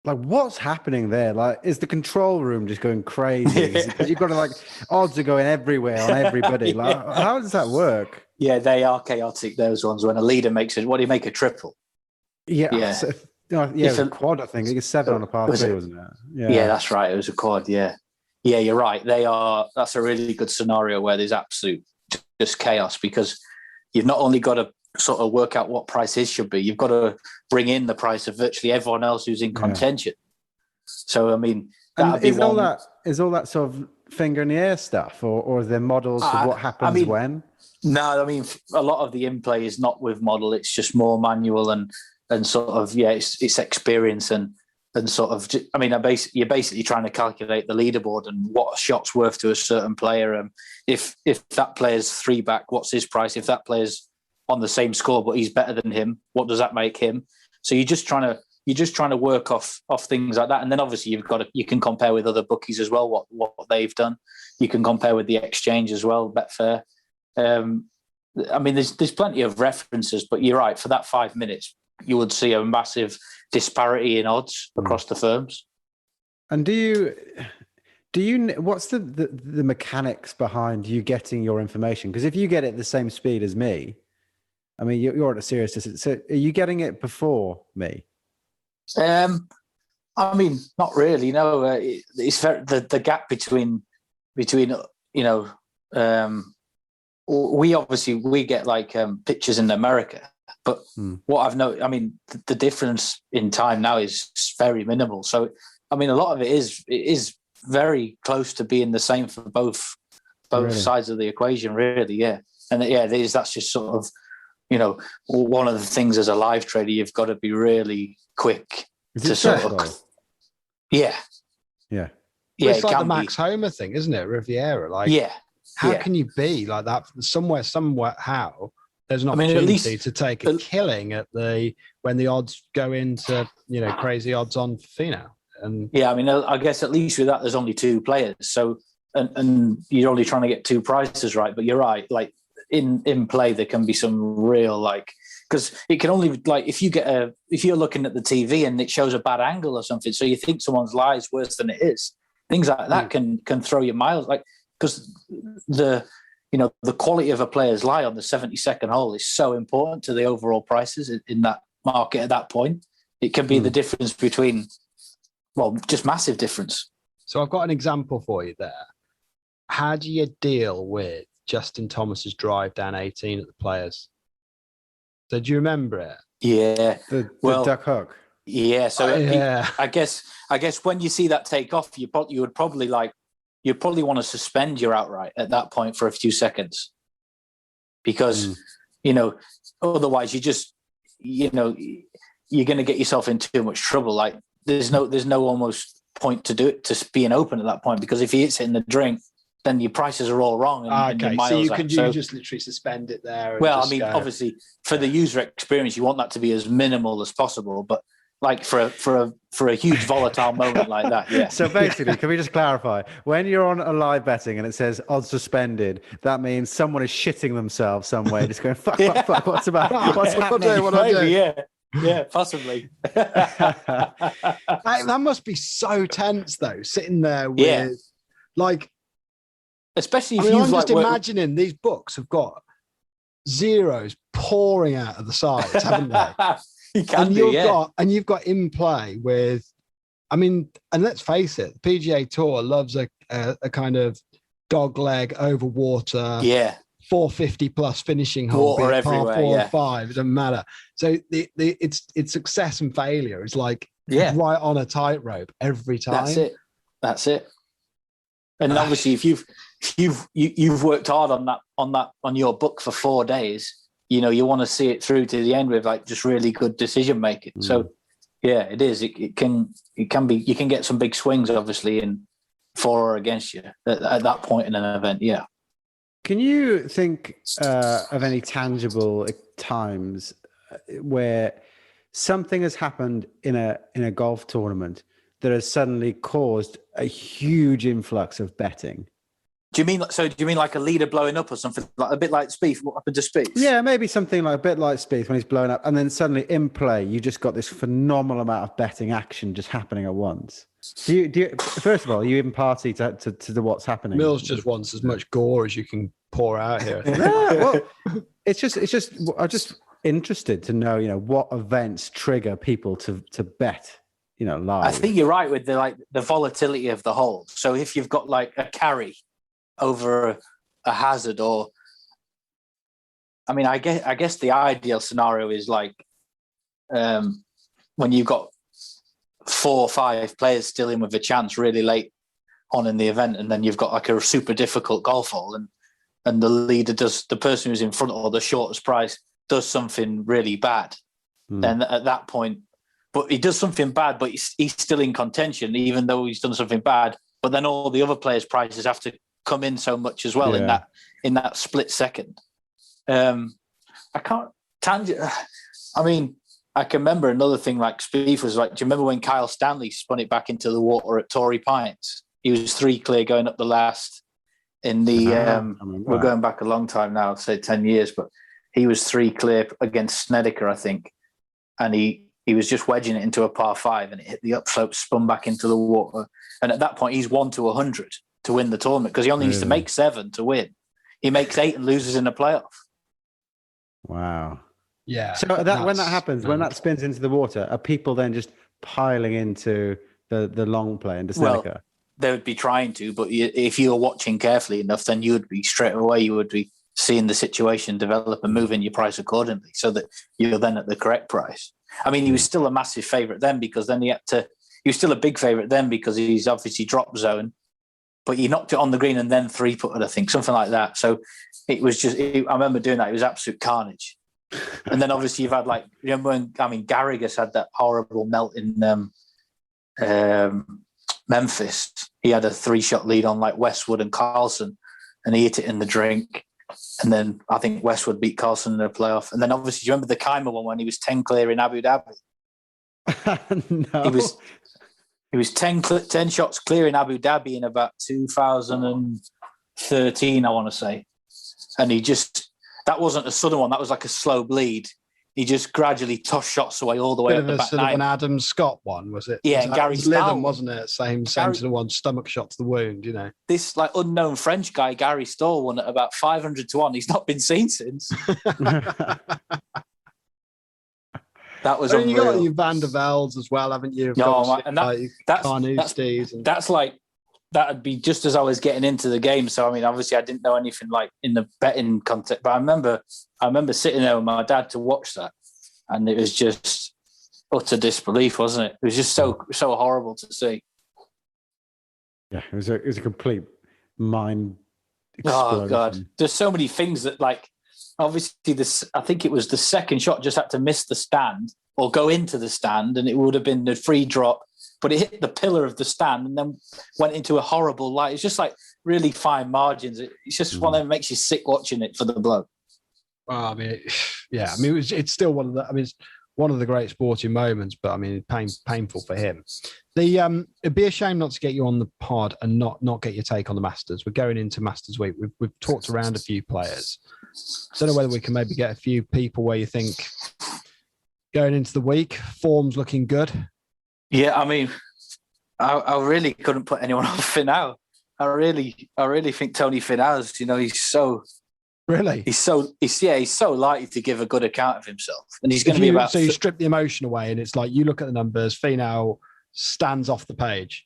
Speaker 2: what's happening there? Like, is the control room just going crazy? Because you've got to, like, odds are going everywhere on everybody. Like, how does that work?
Speaker 4: Yeah, they are chaotic, those ones. When a leader makes it, what do you make, a triple?
Speaker 2: Yeah. So, it was a quad, I think. It was 7 on a par 3, wasn't it?
Speaker 4: Yeah, that's right. It was a quad, yeah. Yeah, you're right. That's a really good scenario where there's absolute just chaos, because you've not only got to sort of work out what price his should be, you've got to bring in the price of virtually everyone else who's in contention. So, I mean,
Speaker 2: and is all that sort of finger in the air stuff, or are there models for what happens when?
Speaker 3: No,
Speaker 4: I mean, a lot of the in-play is not with model. It's just more manual and sort of, it's experience and sort of, I mean, you're basically trying to calculate the leaderboard and what a shot's worth to a certain player. If that player's 3-back, what's his price? If that player's on the same score but he's better than him, what does that make him? So you're just trying to work off things like that. And then obviously you can compare with other bookies as well, what they've done. You can compare with the exchange as well, Betfair. I mean, there's plenty of references, but you're right. For that 5 minutes, you would see a massive disparity in odds across the firms.
Speaker 2: And do you? What's the mechanics behind you getting your information? Because if you get it at the same speed as me, I mean, you're at a serious distance. So are you getting it before me?
Speaker 4: I mean, not really. No, it's the gap between we get like pictures in America, but what I've noticed, I mean, the difference in time now is very minimal. So, I mean, a lot of it is very close to being the same for both really? Sides of the equation, really. Yeah, and that's just sort of, one of the things as a live trader, you've got to be really quick to sort of. Yeah.
Speaker 3: Well, it's like the Max Homer thing, isn't it? Riviera, like. Yeah. How can you be like that somehow there's an opportunity to take a killing when the odds go into, crazy odds on for Finau? And
Speaker 4: I mean, I guess at least with that, there's only 2 players. So, and you're only trying to get 2 prices right, but you're right. Like in play, there can be some real, like, because it can only, like, if you're looking at the TV and it shows a bad angle or something, so you think someone's lie is worse than it is. Things like that can throw you miles, like, because the quality of a player's lie on the 72nd hole is so important to the overall prices in that market at that point. It can be the difference between, just massive difference.
Speaker 3: So I've got an example for you there. How do you deal with Justin Thomas's drive down 18 at the Players? So do you remember it?
Speaker 4: Yeah.
Speaker 2: The duck hook.
Speaker 4: Yeah. So I guess when you see that take off, you would probably want to suspend your outright at that point for a few seconds, because otherwise you're going to get yourself in too much trouble. Like there's no almost point to do it, to being open at that point, because if he hits it in the drink, then your prices are all wrong. And your miles
Speaker 3: so you can just literally suspend it there.
Speaker 4: Well, I mean, obviously for the user experience, you want that to be as minimal as possible, but like for a huge volatile moment like that, yeah.
Speaker 2: So basically, can we just clarify? When you're on a live betting and it says odds suspended, that means someone is shitting themselves somewhere, just going fuck, what's happening?
Speaker 3: What I do?
Speaker 4: Yeah, possibly.
Speaker 3: That must be so tense, though, sitting there with like,
Speaker 4: especially if
Speaker 3: I'm just imagining these books have got zeros pouring out of the sides, haven't they? You've got in play with, I mean, and let's face it, the PGA Tour loves a kind of dog leg over water, 450 plus finishing hole,
Speaker 4: water
Speaker 3: par 4 or 5, it doesn't matter. So it's success and failure is like right on a tightrope every time.
Speaker 4: That's it. And obviously, if you've worked hard on your book for 4 days, you want to see it through to the end with like just really good decision making. So it is. It can be. You can get some big swings, obviously, in for or against you at that point in an event. Yeah.
Speaker 2: Can you think of any tangible times where something has happened in a golf tournament that has suddenly caused a huge influx of betting?
Speaker 4: Do you mean like a leader blowing up or something, like a bit like Spieth? What happened to Spieth?
Speaker 2: Yeah, maybe something like a bit like Spieth when he's blowing up, and then suddenly in play you just got this phenomenal amount of betting action just happening at once. Do you first of all, are you even party to what's happening?
Speaker 3: Mills just wants as much gore as you can pour out here.
Speaker 2: Well, it's just I'm just interested to know, what events trigger people to bet, live.
Speaker 4: I think you're right with the volatility of the hole. So if you've got like a carry over a hazard, or I mean, I guess the ideal scenario is like when you've got 4 or 5 players still in with a chance really late on in the event, and then you've got like a super difficult golf hole, and the leader the person who's in front or the shortest price does something really bad. Then at that point, but he does something bad, but he's still in contention, even though he's done something bad. But then all the other players' prices have to come in so much as well in that split second. I can't tangent. I mean, I can remember another thing like Spieth was like, do you remember when Kyle Stanley spun it back into the water at Torrey Pines? He was 3 clear going up the last in the, we're going back a long time now, say 10 years, but he was 3 clear against Snedeker, I think. And he was just wedging it into a par 5 and it hit the upslope, spun back into the water. And at that point, he's 1 to 100 to win the tournament because he only needs to make 7 to win. He makes 8 and loses in the playoff.
Speaker 2: Wow.
Speaker 3: Yeah.
Speaker 2: So when that happens, when that spins into the water, are people then just piling into the long play into Snedeker?
Speaker 4: Well, they would be trying to, but if you were watching carefully enough, then you would be straight away, you would be seeing the situation develop and moving your price accordingly so that you're then at the correct price. I mean, he was still a massive favourite then because then he was still a big favourite then because he's obviously drop zone, but he knocked it on the green and then 3-putted, I think, something like that. So it was just, I remember doing that. It was absolute carnage. And then obviously you've had remember when, Garrigus had that horrible melt in Memphis. He had a 3-shot lead on like Westwood and Carlson and he hit it in the drink. And then I think Westwood beat Carlson in the playoff. And then obviously, you remember the Keimer one when he was 10 clear in Abu Dhabi?
Speaker 2: No.
Speaker 4: He was 10 shots clear in Abu Dhabi in about 2013, I want to say. And that wasn't a sudden one. That was like a slow bleed. He just gradually tossed shots away all the way up the back
Speaker 3: sort
Speaker 4: nine.
Speaker 3: of an Adam Scott one, was it?
Speaker 4: Yeah, and Gary
Speaker 3: Lytham, wasn't it? Same sort of one, stomach shot to the wound, you know.
Speaker 4: This like unknown French guy, Gary Stoll, won at about 500 to 1. He's not been seen since. That was unreal.
Speaker 3: You got your Van der Vels as well, haven't you?
Speaker 4: No, and that's that'd be just as I was getting into the game. So I mean, obviously, I didn't know anything like in the betting context, but I remember sitting there with my dad to watch that, and it was just utter disbelief, wasn't it? It was just so horrible to see.
Speaker 2: Yeah, it was a complete mind explosion.
Speaker 4: Oh God, there's so many things that like. Obviously, I think it was the second shot just had to miss the stand or go into the stand, and it would have been the free drop. But it hit the pillar of the stand and then went into a horrible light. It's just like really fine margins. It's just one that makes you sick watching it for the bloke.
Speaker 3: Well, I mean, it's still one of the. I mean, it's one of the great sporting moments, but I mean, painful for him. It'd be a shame not to get you on the pod and not get your take on the Masters. We're going into Masters week. We've talked around a few players. Don't know whether we can maybe get a few people where you think going into the week, form's looking good. Yeah,
Speaker 4: I mean, I really couldn't put anyone on Finau. I really think Tony Finau's. He's so
Speaker 3: really.
Speaker 4: He's so likely to give a good account of himself, and he's going to be about.
Speaker 3: So you strip the emotion away, and it's like you look at the numbers. Finau stands off the page.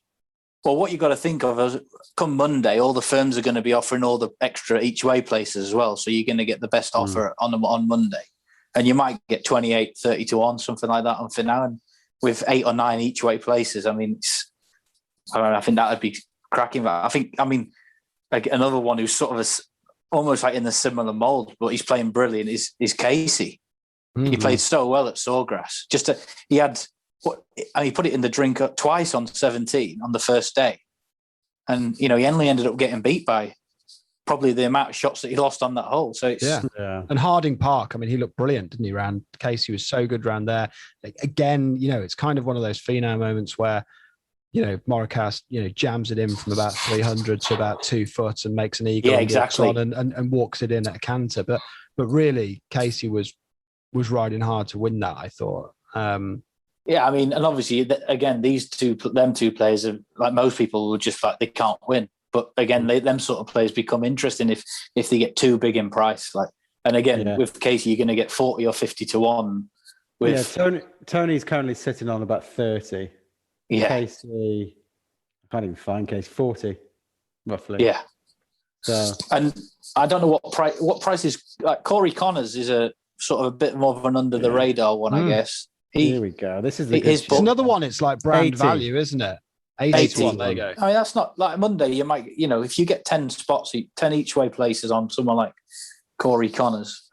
Speaker 4: Well, what you got to think of is, come Monday, all the firms are going to be offering all the extra each way places as well. So you're going to get the best offer on Monday, and you might get 28, 30 to 1, something like that on Finau, and with 8 or 9 each way places. I mean, I think that would be cracking. Like another one who's sort of almost like in the similar mold, but he's playing brilliant is Casey. Mm-hmm. He played so well at Sawgrass. He put it in the drink twice on 17 on the first day. And, he only ended up getting beat by probably the amount of shots that he lost on that hole. So it's...
Speaker 3: Yeah. And Harding Park, I mean, he looked brilliant, didn't he? Casey was so good round there. Again, it's kind of one of those Finau moments where, Morikawa, jams it in from about 300 to about 2 foot and makes an eagle and walks it in at a canter. But really, Casey was riding hard to win that, I thought.
Speaker 4: Yeah, I mean, and obviously, again, them two players are like most people will just like they can't win. But again, them sort of players become interesting if they get too big in price. And again, with Casey, you're going to get 40 or 50 to 1.
Speaker 2: Tony's currently sitting on about 30. Yeah, Casey, I can't even find Casey. 40, roughly.
Speaker 4: Yeah.
Speaker 2: So,
Speaker 4: And I don't know what price is. Like Corey Connors is a sort of a bit more of an under the radar one, I guess.
Speaker 2: here we go. This is the
Speaker 4: his
Speaker 3: It's another one. It's like brand
Speaker 2: 80.
Speaker 3: value, isn't it? 81. There you go.
Speaker 4: I mean, that's not like Monday. You might, if you get 10 spots, 10 each way places on someone like Corey Connors,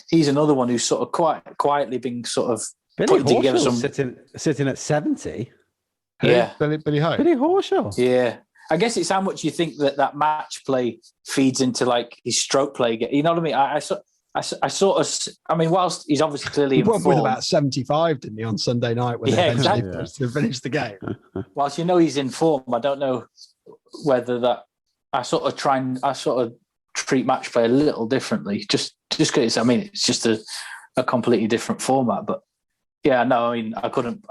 Speaker 4: he's another one who's sort of quietly been sort of
Speaker 2: Billy
Speaker 4: putting together
Speaker 2: Horschel sitting at 70.
Speaker 4: Yeah,
Speaker 3: Billy Ho.
Speaker 2: Billy Horschel.
Speaker 4: Yeah. I guess it's how much you think that match play feeds into like his stroke play. You know what I mean? I sort of, I mean, whilst he's obviously clearly
Speaker 3: He
Speaker 4: in
Speaker 3: won with
Speaker 4: form,
Speaker 3: about 75, didn't he, on Sunday night when they eventually finished the game?
Speaker 4: whilst he's in form, I don't know whether that I sort of treat match play a little differently, just because it's just a completely different format. But yeah, no, I mean, I couldn't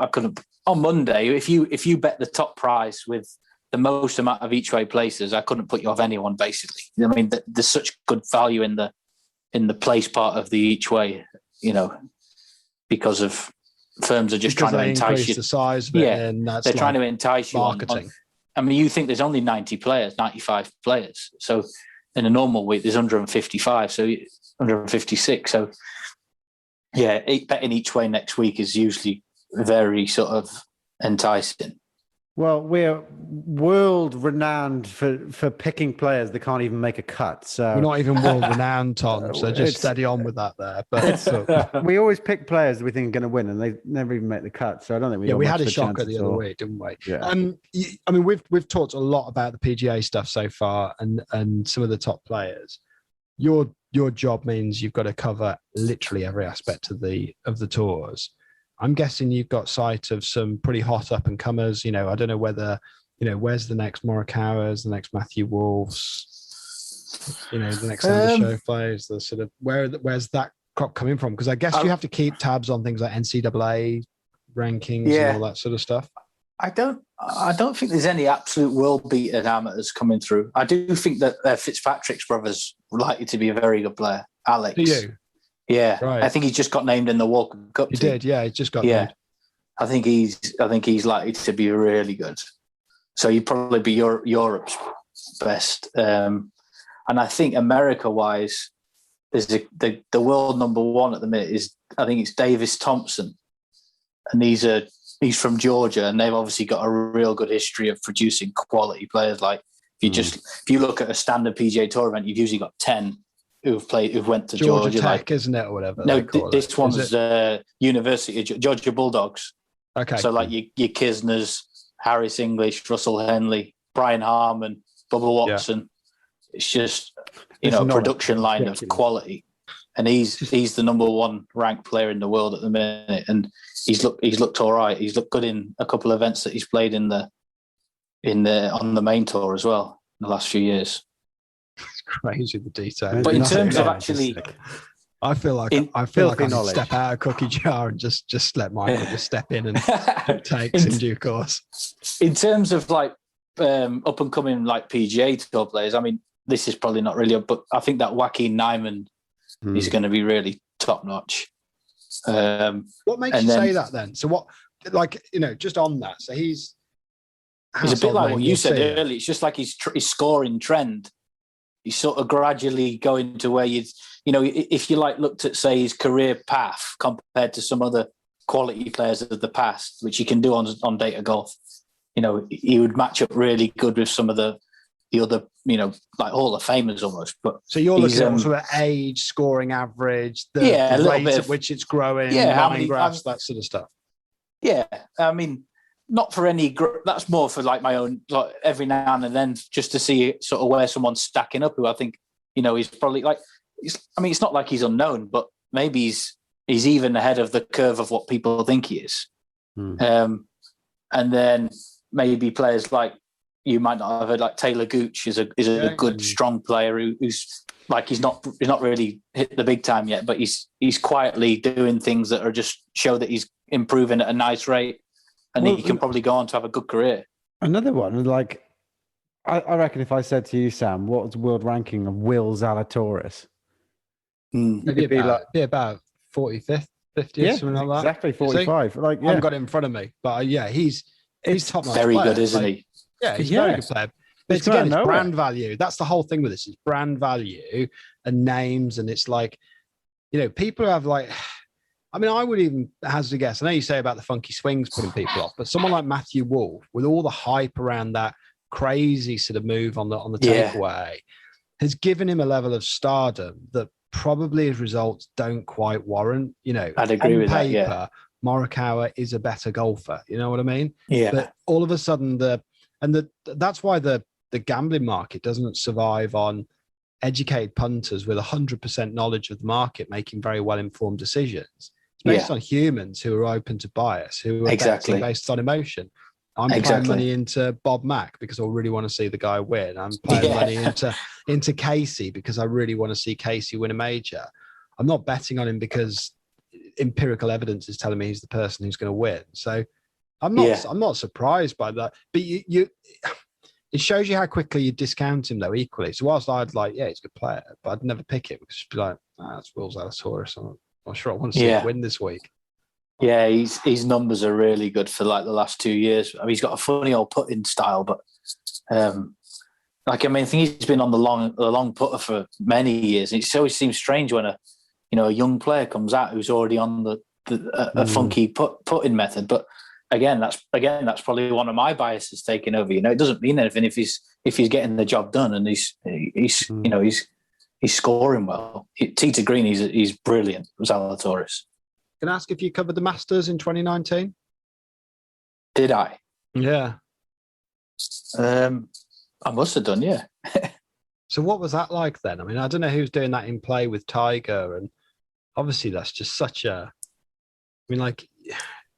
Speaker 4: on Monday if you bet the top prize with the most amount of each way places, I couldn't put you off anyone basically. I mean, there's such good value in the place part of the each way, because of firms are just trying to entice you.
Speaker 3: The size of it, and that's
Speaker 4: they're trying to entice you.
Speaker 3: Marketing.
Speaker 4: I mean, you think there's only 90 players, 95 players. So in a normal week, there's 155, so 156. So yeah, betting each way next week is usually very sort of enticing.
Speaker 2: Well, we're world renowned for picking players that can't even make a cut. So
Speaker 3: we're not even world renowned, Tom. So just steady on with that there. But
Speaker 2: we always pick players that we think are going to win, and they never even make the cut. So I don't think we
Speaker 3: had a shocker the other week, didn't we?
Speaker 2: Yeah.
Speaker 3: I mean, we've talked a lot about the PGA stuff so far, and some of the top players. Your job means you've got to cover literally every aspect of the tours. I'm guessing you've got sight of some pretty hot up and comers. I don't know whether, where's the next Morikawa's, the next Matthew Wolf's, the next Xander Schauffele's, the sort of where's that crop coming from? Because I guess you have to keep tabs on things like NCAA rankings and all that sort of stuff. I
Speaker 4: don't think there's any absolute world beaten amateurs coming through. I do think that Fitzpatrick's brother's likely to be a very good player, Alex.
Speaker 3: Do you?
Speaker 4: Yeah,
Speaker 3: right.
Speaker 4: I think he just got named in the Walker Cup.
Speaker 3: He did, yeah. He just got named.
Speaker 4: I think he's likely to be really good. So he'd probably be Europe's best. And I think America-wise, there's the world number one at the minute is, I think it's Davis Thompson, and he's from Georgia, and they've obviously got a real good history of producing quality players. Like if you look at a standard PGA Tour event, you've usually got 10 who've went to Georgia
Speaker 3: Tech, isn't it, or whatever?
Speaker 4: No, this one's University of Georgia Bulldogs.
Speaker 3: Okay.
Speaker 4: So like your Kisners, Harris English, Russell Henley, Brian Harmon, Bubba Watson. Yeah. It's just a production line of quality, and he's the number one ranked player in the world at the minute, and he's looked all right. He's looked good in a couple of events that he's played on the main tour as well in the last few years.
Speaker 3: It's crazy the detail.
Speaker 4: But in terms of actually,
Speaker 3: I feel like I can step out of cookie jar and just let Michael just step in and takes in due course.
Speaker 4: In terms of like up and coming like PGA Tour players, I mean, this is probably not really, but I think that Joaquin Nyman is going to be really top notch.
Speaker 3: What makes you say that then? So what, just on that, so he's
Speaker 4: a bit like what you said earlier. It's just like his scoring trend. He's sort of gradually going to where if you looked at, say, his career path compared to some other quality players of the past, which he can do on data golf, he would match up really good with some of the other, like Hall of Famers almost. But
Speaker 3: so you're looking at sort of age, scoring average, the rate at which it's growing, graphs, that sort of stuff. Yeah, I mean, not for any. That's more for like my own. Like every now and then, just to see sort of where someone's stacking up. Who I think he's probably like. It's not like he's unknown, but maybe he's even ahead of the curve of what people think he is. And then maybe players like you might not have heard, like Taylor Gooch is a good, strong player who's like he's not really hit the big time yet, but he's quietly doing things that are just show that he's improving at a nice rate. And he can probably go on to have a good career.
Speaker 2: Another one, like, I reckon if I said to you, Sam, what's the world ranking of Will Zalatoris?
Speaker 3: It'd be about 45th, 50th, something like that.
Speaker 2: Exactly, 45.
Speaker 3: I haven't got it in front of me. But he's top notch
Speaker 4: very
Speaker 3: player.
Speaker 4: good, isn't he?
Speaker 3: Yeah, he's a very good player.
Speaker 2: It's
Speaker 3: It's again,
Speaker 2: come
Speaker 3: it's
Speaker 2: out of nowhere.
Speaker 3: brand value. That's the whole thing with this. It's brand value and names, and it's like, people have like. I mean, I would even hazard a guess. I know you say about the funky swings putting people off, but someone like Matthew Wolf, with all the hype around that crazy sort of move on the
Speaker 4: Yeah.
Speaker 3: takeaway, has given him a level of stardom that probably his results don't quite warrant.
Speaker 4: I'd agree
Speaker 3: on
Speaker 4: with that,
Speaker 3: paper,
Speaker 4: yeah.
Speaker 3: Morikawa is a better golfer. You know what I mean?
Speaker 4: Yeah.
Speaker 3: But all of a sudden, that's why the gambling market doesn't survive on educated punters with 100% knowledge of the market making very well-informed decisions. It's based on humans who are open to bias, who are betting based on emotion. I'm playing money into Bob Mack because I really want to see the guy win. I'm playing money into Casey because I really want to see Casey win a major. I'm not betting on him because empirical evidence is telling me he's the person who's going to win. So I'm not surprised by that. But it shows you how quickly you discount him though equally. So whilst I'd like, yeah, he's a good player, but I'd never pick him because it'd be like, that's Will Zalatoris. I'm not sure I want to see him win this week.
Speaker 4: Yeah, his numbers are really good for like the last 2 years. I mean, he's got a funny old putting style, but I think he's been on the long putter for many years. It always seems strange when a young player comes out who's already on a funky putting method. But again, that's probably one of my biases taking over. It doesn't mean anything if he's getting the job done and he's scoring well. Tee to green, he's brilliant. Zalatoris.
Speaker 3: Can I ask if you covered the Masters in 2019?
Speaker 4: Did I?
Speaker 3: Yeah.
Speaker 4: I must have done, yeah.
Speaker 3: So what was that like then? I mean, I don't know who's doing that in play with Tiger, and obviously that's just such a. I mean, like,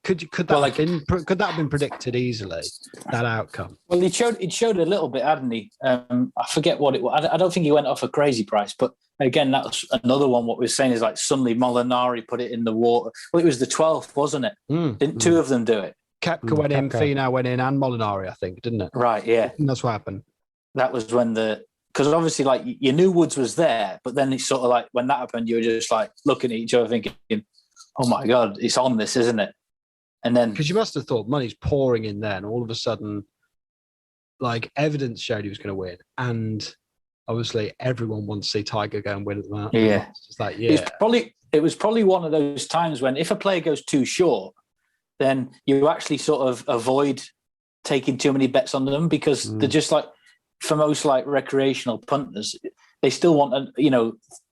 Speaker 3: could that have been predicted easily? That outcome.
Speaker 4: Well, it showed a little bit, hadn't he? I forget what it was. I don't think he went off a crazy price, but again, that was another one. What we're saying is like suddenly Molinari put it in the water. Well, it was the 12th, wasn't it? Didn't two of them do it?
Speaker 3: Koepka went in, Finau went in, and Molinari, I think, didn't it?
Speaker 4: Right, yeah.
Speaker 3: And that's what happened.
Speaker 4: That was when because obviously, like, you knew Woods was there, but then it's sort of like when that happened, you were just like looking at each other thinking, oh my God, it's on this, isn't it? And then.
Speaker 3: Because you must have thought money's pouring in there, and all of a sudden, like, evidence showed he was going to win. And obviously, everyone wants to see Tiger go and win at the moment.
Speaker 4: Yeah.
Speaker 3: It's just like, yeah.
Speaker 4: It was probably one of those times when if a player goes too short, then you actually sort of avoid taking too many bets on them because they're just like, for most like recreational punters, they still want a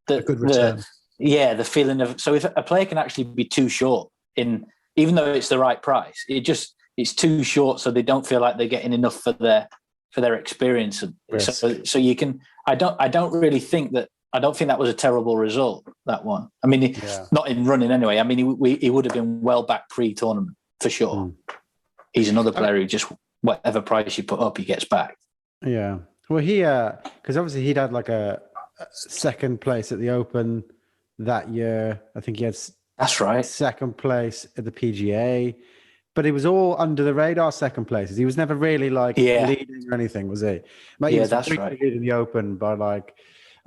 Speaker 4: good return. The feeling of, so if a player can actually be too short even though it's the right price, it's too short, so they don't feel like they're getting enough for their experience. So you can. I don't think that was a terrible result, that one. I mean, not in running anyway. I mean, he would have been well back pre-tournament for sure. He's another player who just whatever price you put up, he gets back.
Speaker 2: Yeah. Well, because obviously he'd had like a second place at the Open that year. I think he had.
Speaker 4: That's right.
Speaker 2: Second place at the PGA. But it was all under the radar second places. He was never really like leading or anything, was he? He was
Speaker 4: that's right.
Speaker 2: Leading the Open by like,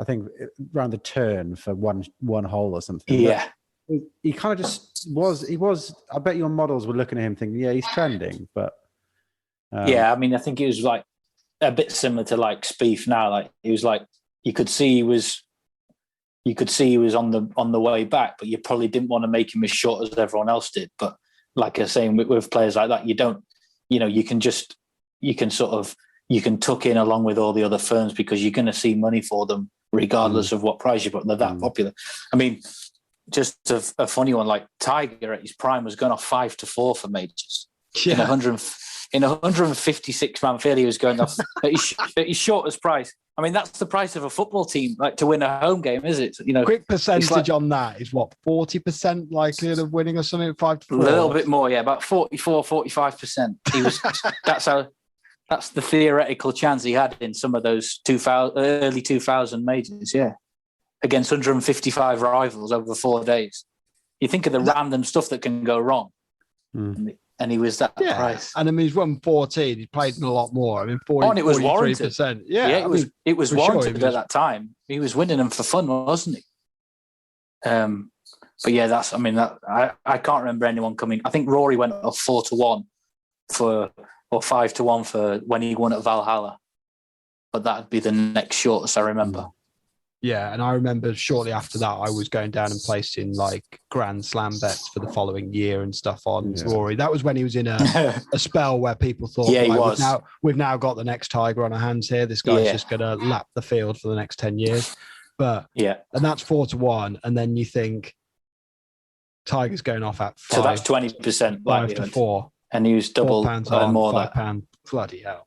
Speaker 2: I think around the turn for one hole or something.
Speaker 4: Yeah.
Speaker 2: But he kind of just was, I bet your models were looking at him thinking, yeah, he's trending. But
Speaker 4: I mean, I think he was like a bit similar to like Spieth now. Like he was like, you could see he was on the way back, but you probably didn't want to make him as short as everyone else did. But like I was saying, with players like that, you can tuck in along with all the other firms because you're going to see money for them regardless of what price you put. They're that popular. I mean, just a funny one, like Tiger at his prime was going off 5-4 for majors. In 156 man field, he was going off at his shortest price. I mean, that's the price of a football team, like to win a home game, is it?
Speaker 3: Quick percentage on that is what, 40% likelihood of winning or something? 5-4? A
Speaker 4: little bit more, yeah, about 44-45%. He was. That's the theoretical chance he had in some of those early 2000 majors, yeah, against 155 rivals over 4 days. You think of the random stuff that can go wrong. And he was that price. And
Speaker 3: I mean, he's won 14. He's played in a lot more. I mean, 40,
Speaker 4: and it was
Speaker 3: 43%.
Speaker 4: warranted.
Speaker 3: Yeah,
Speaker 4: it was warranted at that time. He was winning them for fun, wasn't he? But yeah, I can't remember anyone coming. I think Rory went off 4-1 or 5-1 for when he won at Valhalla. but that'd be the next shortest I remember.
Speaker 3: Yeah, and I remember shortly after that, I was going down and placing like Grand Slam bets for the following year and stuff on Rory. That was when he was in a spell where people thought,
Speaker 4: Yeah, he
Speaker 3: right,
Speaker 4: was.
Speaker 3: we've now got the next Tiger on our hands here. This guy's just going to lap the field for the next 10 years. But and that's 4-1, and then you think Tiger's going off at 5.
Speaker 4: So that's 20%
Speaker 3: 5 to 4,
Speaker 4: and he was double
Speaker 3: £4 on,
Speaker 4: more
Speaker 3: £5. Bloody hell.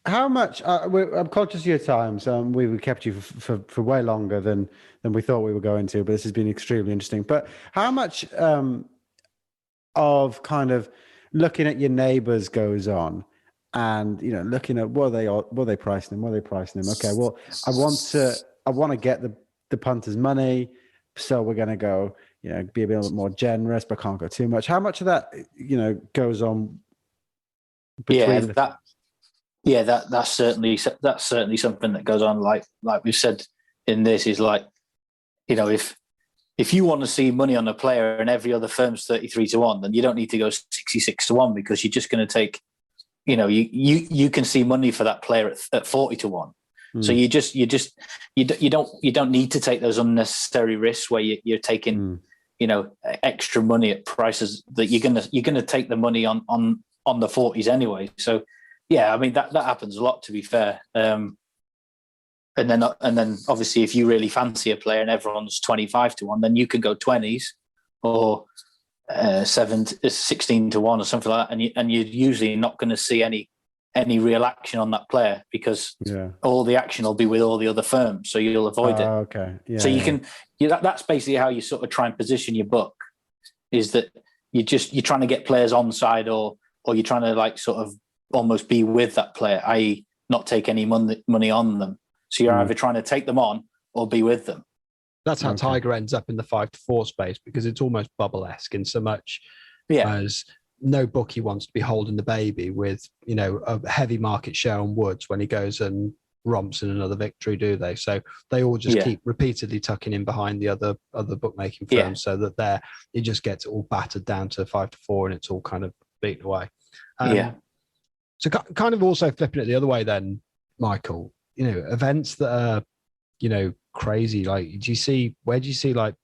Speaker 2: How much? I'm conscious of your time, so we kept you for way longer than we thought we were going to. But this has been extremely interesting. But how much of kind of looking at your neighbours goes on, and looking at what are they pricing them? What are they pricing them? Okay, well, I want to get the punters money, so we're going to go, be a bit more generous, but can't go too much. How much of that goes on between
Speaker 4: that's certainly something that goes on. Like we've said in this, is like, if you want to see money on a player and every other firm's 33-1, then you don't need to go 66-1, because you're just going to take, you can see money for that player at 40-1. So you don't need to take those unnecessary risks where you're taking extra money at prices that you're gonna take the money on the 40s anyway. So yeah, I mean that happens a lot, to be fair. And then obviously, if you really fancy a player and everyone's 25-1, then you can go 20s or 16-1 or something like that, and you're usually not going to see any real action on that player, because all the action will be with all the other firms, so you'll avoid it.
Speaker 2: Okay. Yeah,
Speaker 4: so you can. That's basically how you sort of try and position your book, is that you're trying to get players on side, or you're trying to like sort of almost be with that player, i.e. not take any money on them. So you're either trying to take them on or be with them.
Speaker 3: That's how Tiger ends up in the 5-4 space, because it's almost bubble-esque in so much as no bookie wants to be holding the baby with, a heavy market share on Woods when he goes and romps in another victory, do they? So they all just keep repeatedly tucking in behind the other bookmaking firms, so that it just gets all battered down to 5-4, and it's all kind of beaten away. So kind of also flipping it the other way then, Michael, events that are, crazy. Like, where do you see like,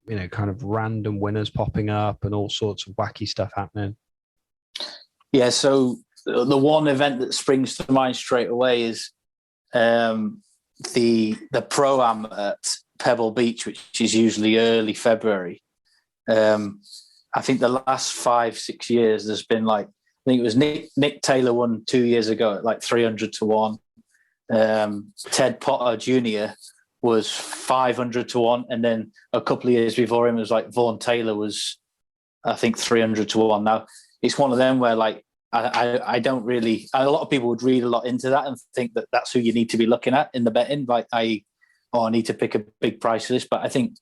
Speaker 3: kind of random winners popping up and all sorts of wacky stuff happening?
Speaker 4: Yeah. So the one event that springs to mind straight away is the Pro-Am at Pebble Beach, which is usually early February. I think the last 5-6 years, there's been like, I think it was Nick Taylor won 2 years ago at like 300-1. Ted Potter Jr. was 500-1, and then a couple of years before him was like Vaughan Taylor was, I think, 300-1. Now it's one of them where like I don't really. A lot of people would read a lot into that and think that that's who you need to be looking at in the betting. Like I need to pick a big price for this, but I think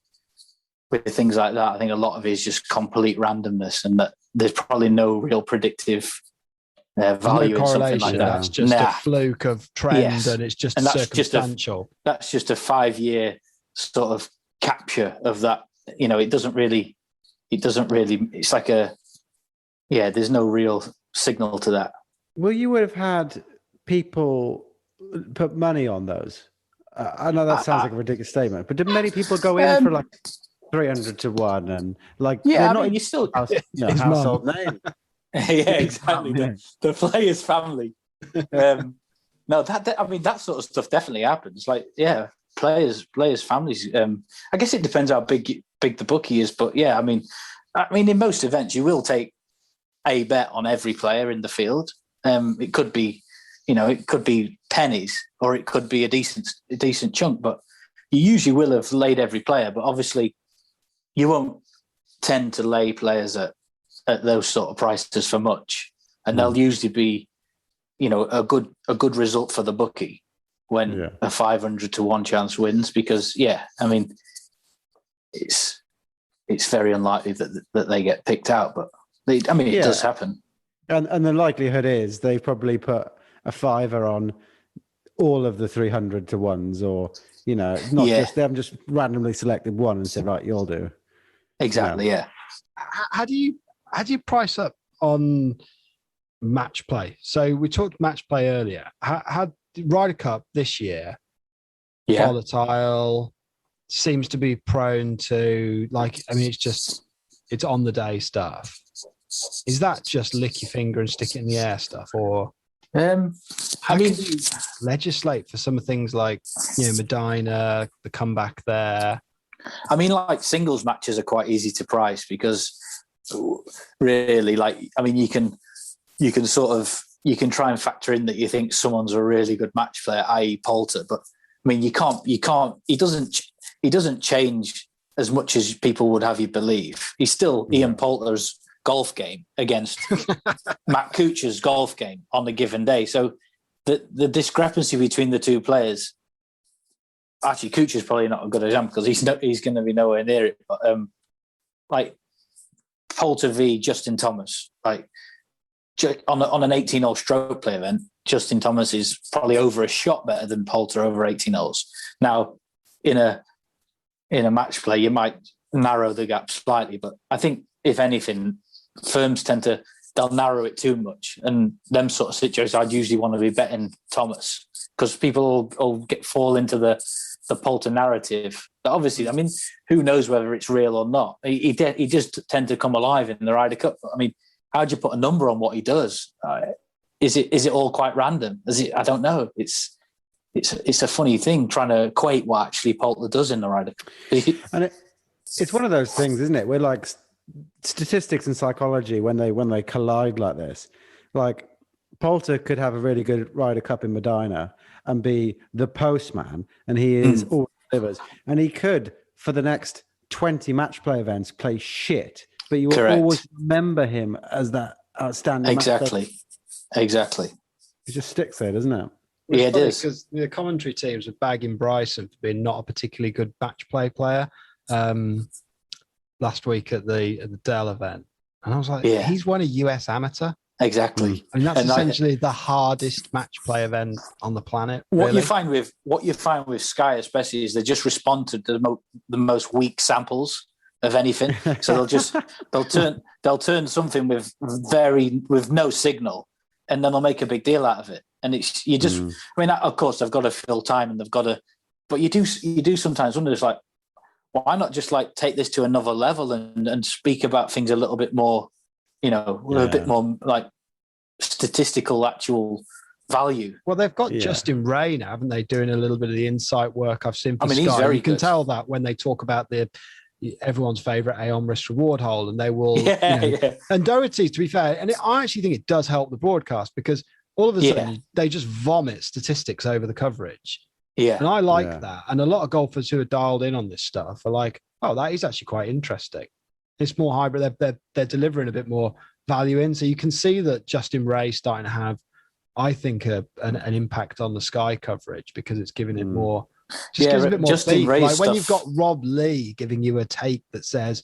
Speaker 4: with things like that, I think a lot of it is just complete randomness, and that there's probably no real predictive value in something like that.
Speaker 3: That's just a fluke of trend, and it's just circumstantial.
Speaker 4: That's just a 5-year sort of capture of that. It doesn't really. It's like there's no real signal to that.
Speaker 2: Well, you would have had people put money on those. I know that sounds like a ridiculous statement, but did many people go in for like 300-1 and like?
Speaker 4: Yeah, you still
Speaker 2: household name.
Speaker 4: Yeah, exactly. The player's family. No, that sort of stuff definitely happens. Like, players' families. I guess it depends how big the bookie is, but I mean, in most events, you will take a bet on every player in the field. It could be, it could be pennies, or it could be a decent chunk. But you usually will have laid every player. But obviously, you won't tend to lay players at those sort of prices for much, and they'll usually be, a good result for the bookie when a 500-1 chance wins, because I mean, it's very unlikely that they get picked out, but it does happen. And
Speaker 2: the likelihood is they probably put a fiver on all of the 300-1s, or not just, they haven't just randomly selected one and said, right, you'll do.
Speaker 4: Exactly. Yeah.
Speaker 3: How do you price up on match play. So we talked match play earlier. Had Ryder Cup this year, volatile, seems to be prone to it's on the day stuff. Is that just lick your finger and stick it in the air stuff, or how can you legislate for some things like Medina, the comeback there?
Speaker 4: I mean, like singles matches are quite easy to price because really, you can try and factor in that you think someone's a really good match player, i.e. Poulter, but I mean, you can't. He doesn't change as much as people would have you believe. He's still Ian Poulter's golf game against Matt Kuchar's golf game on a given day. So the discrepancy between the two players, actually, Kuchar's probably not a good example because he's going to be nowhere near it. But like Poulter v Justin Thomas, like on an 18-hole stroke play event, Justin Thomas is probably over a shot better than Poulter over 18 holes. Now, in a match play, you might narrow the gap slightly, but I think if anything, firms they'll narrow it too much. And them sort of situations, I'd usually want to be betting Thomas because people will fall into the Poulter narrative. But obviously, I mean, who knows whether it's real or not? He just tend to come alive in the Ryder Cup. I mean, how do you put a number on what he does? Is it all quite random? I don't know. It's a funny thing trying to equate what actually Poulter does in the Ryder Cup.
Speaker 2: And it's one of those things, isn't it? Where like statistics and psychology, when they collide like this, like Poulter could have a really good Ryder Cup in Medina and be the postman, and he is all delivers, and he could for the next 20 match play events play shit, but you will always remember him as that outstanding.
Speaker 4: Exactly.
Speaker 2: It just sticks there, doesn't it?
Speaker 3: Yeah, it is. Because the commentary teams were bagging Bryson for being not a particularly good match play player last week at the Dell event. And I was like, he's won a US amateur.
Speaker 4: Exactly.
Speaker 3: I mean, that's essentially the hardest match play event on the planet.
Speaker 4: What you find with Sky especially is they just respond to the most weak samples of anything. So they'll turn something with no signal, and then they'll make a big deal out of it. And it's I mean, of course they've got to fill time and they've got to, but you do sometimes wonder, it's like, why not just like take this to another level and speak about things a little bit more, a bit more like statistical actual value.
Speaker 3: Well, they've got Justin Ray now, haven't they, doing a little bit of the insight work I've seen for Sky.
Speaker 4: He's very
Speaker 3: You can
Speaker 4: good.
Speaker 3: tell that when they talk about everyone's favourite Aon risk reward hole, and they will, and Doherty, to be fair, and I actually think it does help the broadcast because all of a sudden they just vomit statistics over the coverage.
Speaker 4: Yeah.
Speaker 3: And I like that. And a lot of golfers who are dialed in on this stuff are like, oh, that is actually quite interesting. It's more hybrid. They're delivering a bit more value in. So you can see that Justin Ray's starting to have, I think, an impact on the Sky coverage because it's giving it more. Gives a bit more
Speaker 4: Justin Ray's
Speaker 3: like when
Speaker 4: stuff.
Speaker 3: you've got Rob Lee giving you a take that says,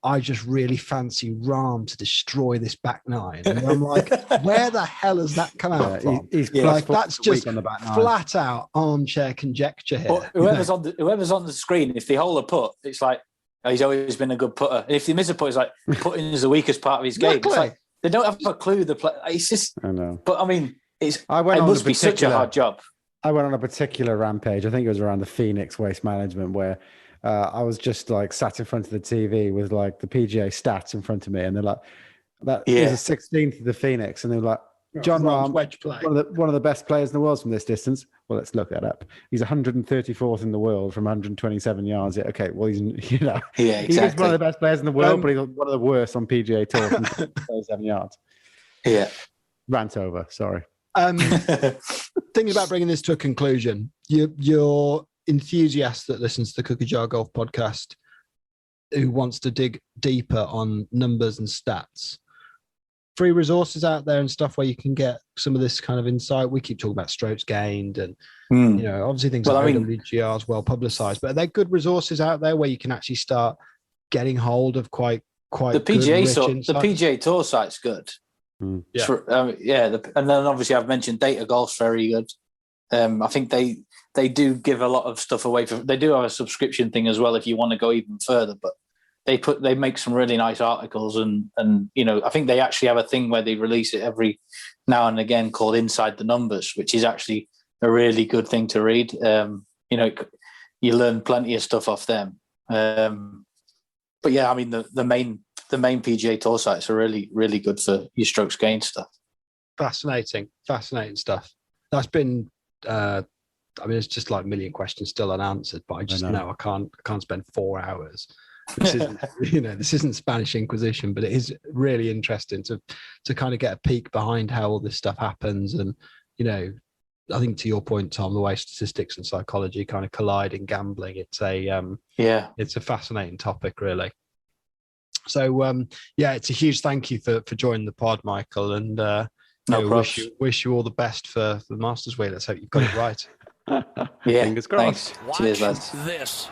Speaker 3: I just really fancy Rahm to destroy this back nine. And I'm like, where the hell has that come out from?
Speaker 2: He's
Speaker 3: like, that's just
Speaker 2: on the back nine.
Speaker 3: Flat out armchair conjecture here.
Speaker 4: But whoever's on the screen, if they hold a putt, it's like, he's always been a good putter. And if they miss a putt, it's like putting is the weakest part of his game. It's like they don't have a clue. It's just,
Speaker 2: I know.
Speaker 4: But I mean, it must be such a hard job.
Speaker 2: I went on a particular rampage. I think it was around the Phoenix Waste Management where I was just like sat in front of the TV with like the PGA stats in front of me, and they're like, "That is the 16th of the Phoenix," and they're like, "John Rahm,
Speaker 3: wedge play,
Speaker 2: one of the best players in the world from this distance." Well, let's look that up. He's 134th in the world from 127 yards. Yeah, okay, well he's
Speaker 4: exactly.
Speaker 2: He's one of the best players in the world, but he's one of the worst on PGA Tour from 27 yards.
Speaker 4: Yeah,
Speaker 2: rant over. Sorry.
Speaker 3: Thinking about bringing this to a conclusion, your enthusiast that listens to the Cookie Jar Golf podcast who wants to dig deeper on numbers and stats, free resources out there and stuff where you can get some of this kind of insight. We keep talking about strokes gained and obviously things like OWGR is well publicized, but are there good resources out there where you can actually start getting hold of quite
Speaker 4: the PGA Tour site's good. And then obviously I've mentioned Data Golf's very good. I think they do give a lot of stuff away. They do have a subscription thing as well if you want to go even further, but they make some really nice articles, and I think they actually have a thing where they release it every now and again called Inside the Numbers, which is actually a really good thing to read. You learn plenty of stuff off them. But yeah, I mean the main PGA Tour sites are really, really good for your strokes gain stuff.
Speaker 3: Fascinating stuff. That's been it's just like a million questions still unanswered, but I just know I can't spend 4 hours. This isn't this isn't Spanish Inquisition, but it is really interesting to kind of get a peek behind how all this stuff happens. And I think to your point, Tom, the way statistics and psychology kind of collide in gambling, it's a fascinating topic, really. So it's a huge thank you for joining the pod, Michael, and wish you all the best for the Masters Wheel. Let's hope you've got it right.
Speaker 2: Fingers crossed.
Speaker 4: Cheers, lads.
Speaker 1: This.